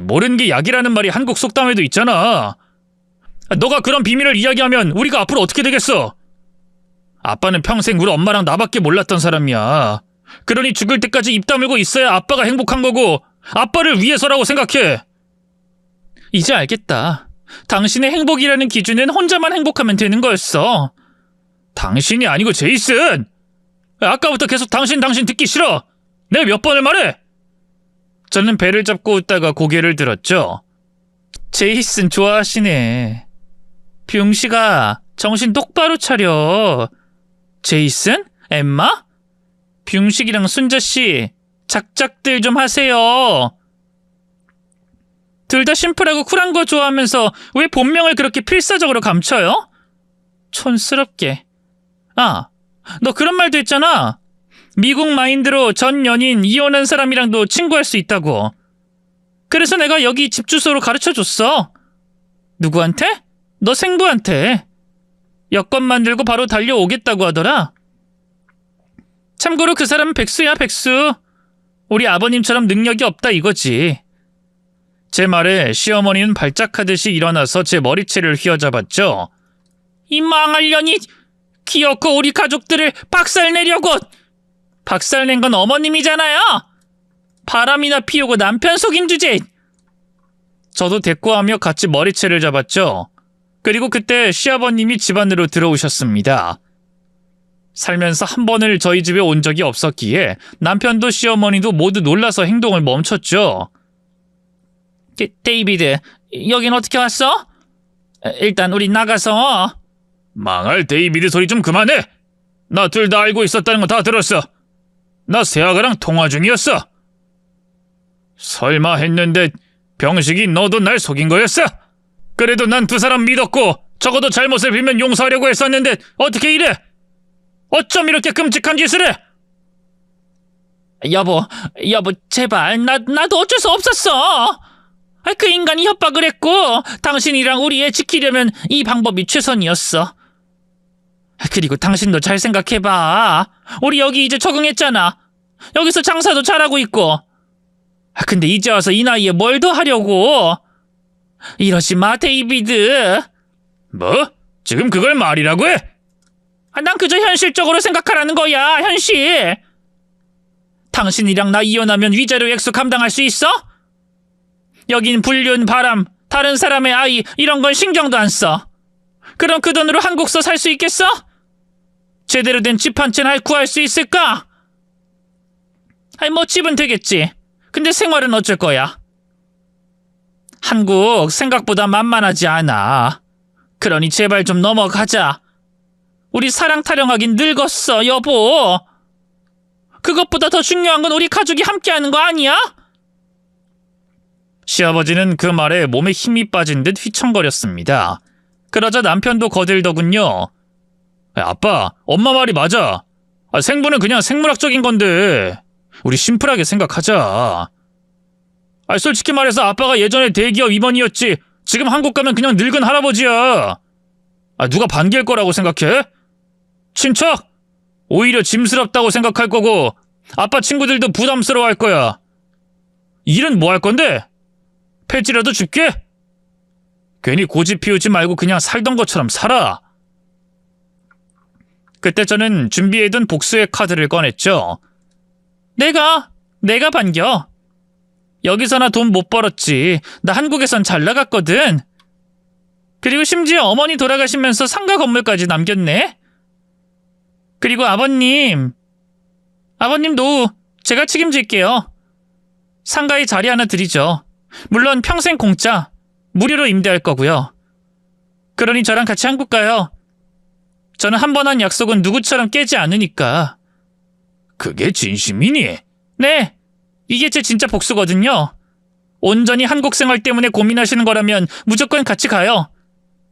모르는 게 약이라는 말이 한국 속담에도 있잖아. 너가 그런 비밀을 이야기하면 우리가 앞으로 어떻게 되겠어? 아빠는 평생 우리 엄마랑 나밖에 몰랐던 사람이야. 그러니 죽을 때까지 입 다물고 있어야 아빠가 행복한 거고 아빠를 위해서라고 생각해. 이제 알겠다. 당신의 행복이라는 기준은 혼자만 행복하면 되는 거였어. 당신이 아니고 제이슨! 아까부터 계속 당신 듣기 싫어! 내가 몇 번을 말해! 저는 배를 잡고 웃다가 고개를 들었죠. 제이슨 좋아하시네. 뷰씨가 정신 똑바로 차려. 제이슨? 엠마? 뷰식이랑 순자씨 작작들 좀 하세요. 둘 다 심플하고 쿨한 거 좋아하면서 왜 본명을 그렇게 필사적으로 감춰요? 촌스럽게. 아, 너 그런 말도 했잖아. 미국 마인드로 전 연인 이혼한 사람이랑도 친구할 수 있다고. 그래서 내가 여기 집 주소로 가르쳐줬어. 누구한테? 너 생부한테. 여권 만들고 바로 달려오겠다고 하더라. 참고로 그 사람은 백수야, 백수. 우리 아버님처럼 능력이 없다 이거지. 제 말에 시어머니는 발작하듯이 일어나서 제 머리채를 휘어잡았죠. 이 망할 년이 귀엽고 우리 가족들을 박살내려고. 박살낸 건 어머님이잖아요. 바람이나 피우고 남편 속인 주제. 저도 대꾸하며 같이 머리채를 잡았죠. 그리고 그때 시아버님이 집 안으로 들어오셨습니다. 살면서 한 번을 저희 집에 온 적이 없었기에 남편도 시어머니도 모두 놀라서 행동을 멈췄죠. 데이비드, 여긴 어떻게 왔어? 일단 우리 나가서. 망할 데이비드 소리 좀 그만해. 나 둘 다 알고 있었다는 거 다 들었어. 나 새아가랑 통화 중이었어. 설마 했는데 병식이 너도 날 속인 거였어? 그래도 난 두 사람 믿었고 적어도 잘못을 빌면 용서하려고 했었는데 어떻게 이래? 어쩜 이렇게 끔찍한 짓을 해? 여보 제발 나도 어쩔 수 없었어. 그 인간이 협박을 했고 당신이랑 우리 애 지키려면 이 방법이 최선이었어. 그리고 당신도 잘 생각해봐. 우리 여기 이제 적응했잖아. 여기서 장사도 잘하고 있고. 근데 이제 와서 이 나이에 뭘 더 하려고? 이러지 마, 데이비드. 뭐? 지금 그걸 말이라고 해? 난 그저 현실적으로 생각하라는 거야, 현실. 당신이랑 나 이혼하면 위자료 액수 감당할 수 있어? 여긴 불륜, 바람, 다른 사람의 아이 이런 건 신경도 안 써. 그럼 그 돈으로 한국서 살 수 있겠어? 제대로 된 집 한 채 구할 수 있을까? 뭐 집은 되겠지. 근데 생활은 어쩔 거야? 한국 생각보다 만만하지 않아. 그러니 제발 좀 넘어가자. 우리 사랑 타령하긴 늙었어, 여보. 그것보다 더 중요한 건 우리 가족이 함께하는 거 아니야? 시아버지는 그 말에 몸에 힘이 빠진 듯 휘청거렸습니다. 그러자 남편도 거들더군요. 아빠, 엄마 말이 맞아. 생부는 그냥 생물학적인 건데 우리 심플하게 생각하자. 솔직히 말해서 아빠가 예전에 대기업 임원이었지 지금 한국 가면 그냥 늙은 할아버지야. 누가 반길 거라고 생각해? 친척? 오히려 짐스럽다고 생각할 거고 아빠 친구들도 부담스러워할 거야. 일은 뭐 할 건데? 폐지라도 줄게? 괜히 고집 피우지 말고 그냥 살던 것처럼 살아. 그때 저는 준비해둔 복수의 카드를 꺼냈죠. 내가 반겨. 여기서나 돈 못 벌었지. 나 한국에선 잘 나갔거든. 그리고 심지어 어머니 돌아가시면서 상가 건물까지 남겼네. 그리고 아버님도 제가 책임질게요. 상가에 자리 하나 드리죠. 물론 평생 공짜, 무료로 임대할 거고요. 그러니 저랑 같이 한국 가요. 저는 한 번 한 약속은 누구처럼 깨지 않으니까. 그게 진심이니? 네, 이게 제 진짜 복수거든요. 온전히 한국 생활 때문에 고민하시는 거라면 무조건 같이 가요.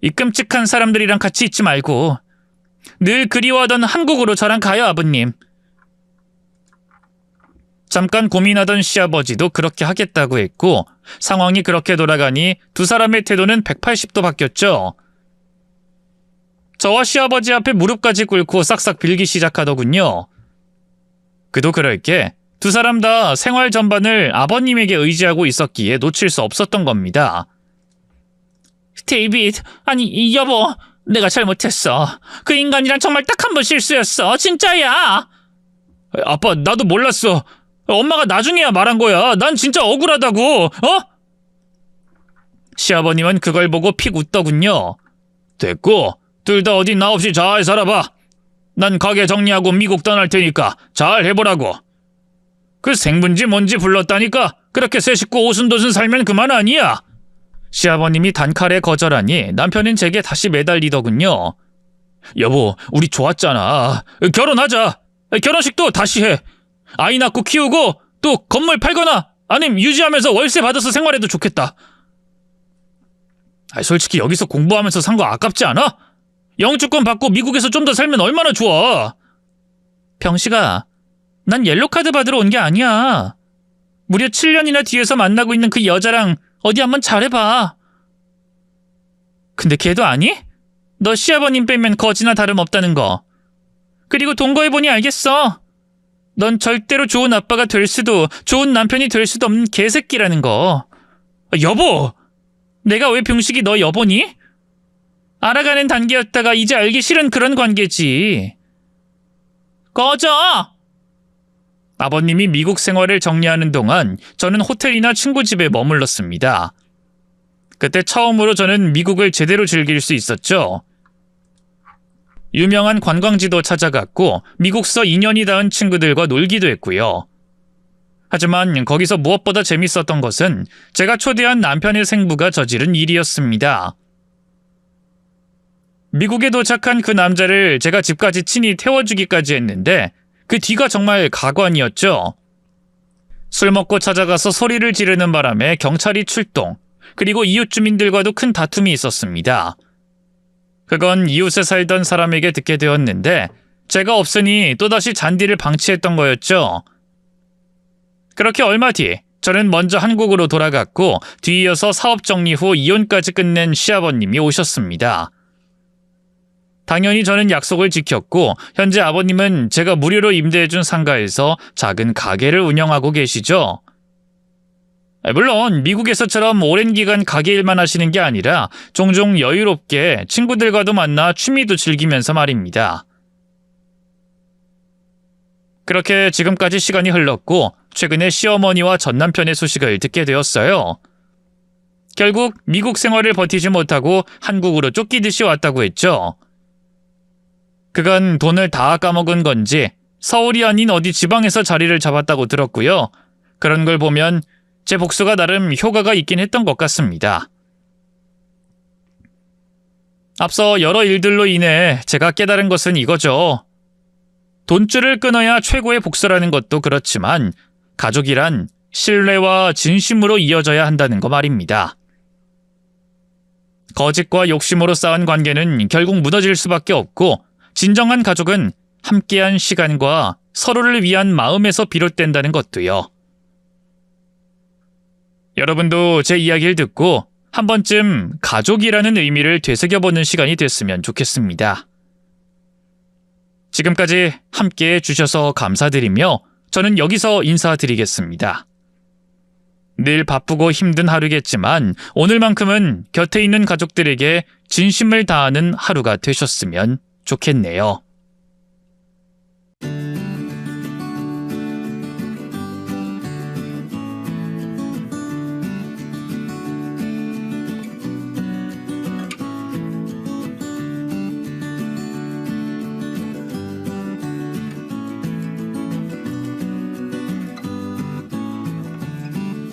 이 끔찍한 사람들이랑 같이 있지 말고. 늘 그리워하던 한국으로 저랑 가요, 아버님. 잠깐 고민하던 시아버지도 그렇게 하겠다고 했고 상황이 그렇게 돌아가니 두 사람의 태도는 180도 바뀌었죠. 저와 시아버지 앞에 무릎까지 꿇고 싹싹 빌기 시작하더군요. 그도 그럴 게 두 사람 다 생활 전반을 아버님에게 의지하고 있었기에 놓칠 수 없었던 겁니다. 데이빗, 아니 여보, 내가 잘못했어. 그 인간이랑 정말 딱 한 번 실수였어. 진짜야. 아빠, 나도 몰랐어. 엄마가 나중에야 말한 거야. 난 진짜 억울하다고. 시아버님은 그걸 보고 픽 웃더군요. 됐고, 둘 다 어디 나 없이 잘 살아봐. 난 가게 정리하고 미국 떠날 테니까 잘 해보라고. 그 생분지 뭔지 불렀다니까. 그렇게 새 식구 오순도순 살면 그만 아니야. 시아버님이 단칼에 거절하니 남편은 제게 다시 매달리더군요. 여보, 우리 좋았잖아. 결혼하자. 결혼식도 다시 해. 아이 낳고 키우고 또 건물 팔거나 아님 유지하면서 월세 받아서 생활해도 좋겠다. 솔직히 여기서 공부하면서 산 거 아깝지 않아? 영주권 받고 미국에서 좀 더 살면 얼마나 좋아. 병식아, 난 옐로카드 받으러 온 게 아니야. 무려 7년이나 뒤에서 만나고 있는 그 여자랑 어디 한번 잘해봐. 근데 걔도 아니? 너 시아버님 빼면 거지나 다름없다는 거. 그리고 동거해보니 알겠어. 넌 절대로 좋은 아빠가 될 수도 좋은 남편이 될 수도 없는 개새끼라는 거. 여보! 내가 왜 병식이 너 여보니? 알아가는 단계였다가 이제 알기 싫은 그런 관계지. 꺼져! 아버님이 미국 생활을 정리하는 동안 저는 호텔이나 친구 집에 머물렀습니다. 그때 처음으로 저는 미국을 제대로 즐길 수 있었죠. 유명한 관광지도 찾아갔고 미국서 2년이 닿은 친구들과 놀기도 했고요. 하지만 거기서 무엇보다 재밌었던 것은 제가 초대한 남편의 생부가 저지른 일이었습니다. 미국에 도착한 그 남자를 제가 집까지 친히 태워주기까지 했는데 그 뒤가 정말 가관이었죠. 술 먹고 찾아가서 소리를 지르는 바람에 경찰이 출동, 그리고 이웃 주민들과도 큰 다툼이 있었습니다. 그건 이웃에 살던 사람에게 듣게 되었는데 제가 없으니 또다시 잔디를 방치했던 거였죠. 그렇게 얼마 뒤 저는 먼저 한국으로 돌아갔고 뒤이어서 사업 정리 후 이혼까지 끝낸 시아버님이 오셨습니다. 당연히 저는 약속을 지켰고 현재 아버님은 제가 무료로 임대해준 상가에서 작은 가게를 운영하고 계시죠. 물론 미국에서처럼 오랜 기간 가게 일만 하시는 게 아니라 종종 여유롭게 친구들과도 만나 취미도 즐기면서 말입니다. 그렇게 지금까지 시간이 흘렀고 최근에 시어머니와 전남편의 소식을 듣게 되었어요. 결국 미국 생활을 버티지 못하고 한국으로 쫓기듯이 왔다고 했죠. 그간 돈을 다 까먹은 건지 서울이 아닌 어디 지방에서 자리를 잡았다고 들었고요. 그런 걸 보면 제 복수가 나름 효과가 있긴 했던 것 같습니다. 앞서 여러 일들로 인해 제가 깨달은 것은 이거죠. 돈줄을 끊어야 최고의 복수라는 것도 그렇지만 가족이란 신뢰와 진심으로 이어져야 한다는 거 말입니다. 거짓과 욕심으로 쌓은 관계는 결국 무너질 수밖에 없고 진정한 가족은 함께한 시간과 서로를 위한 마음에서 비롯된다는 것도요. 여러분도 제 이야기를 듣고 한 번쯤 가족이라는 의미를 되새겨보는 시간이 됐으면 좋겠습니다. 지금까지 함께해 주셔서 감사드리며 저는 여기서 인사드리겠습니다. 늘 바쁘고 힘든 하루겠지만 오늘만큼은 곁에 있는 가족들에게 진심을 다하는 하루가 되셨으면 좋겠네요.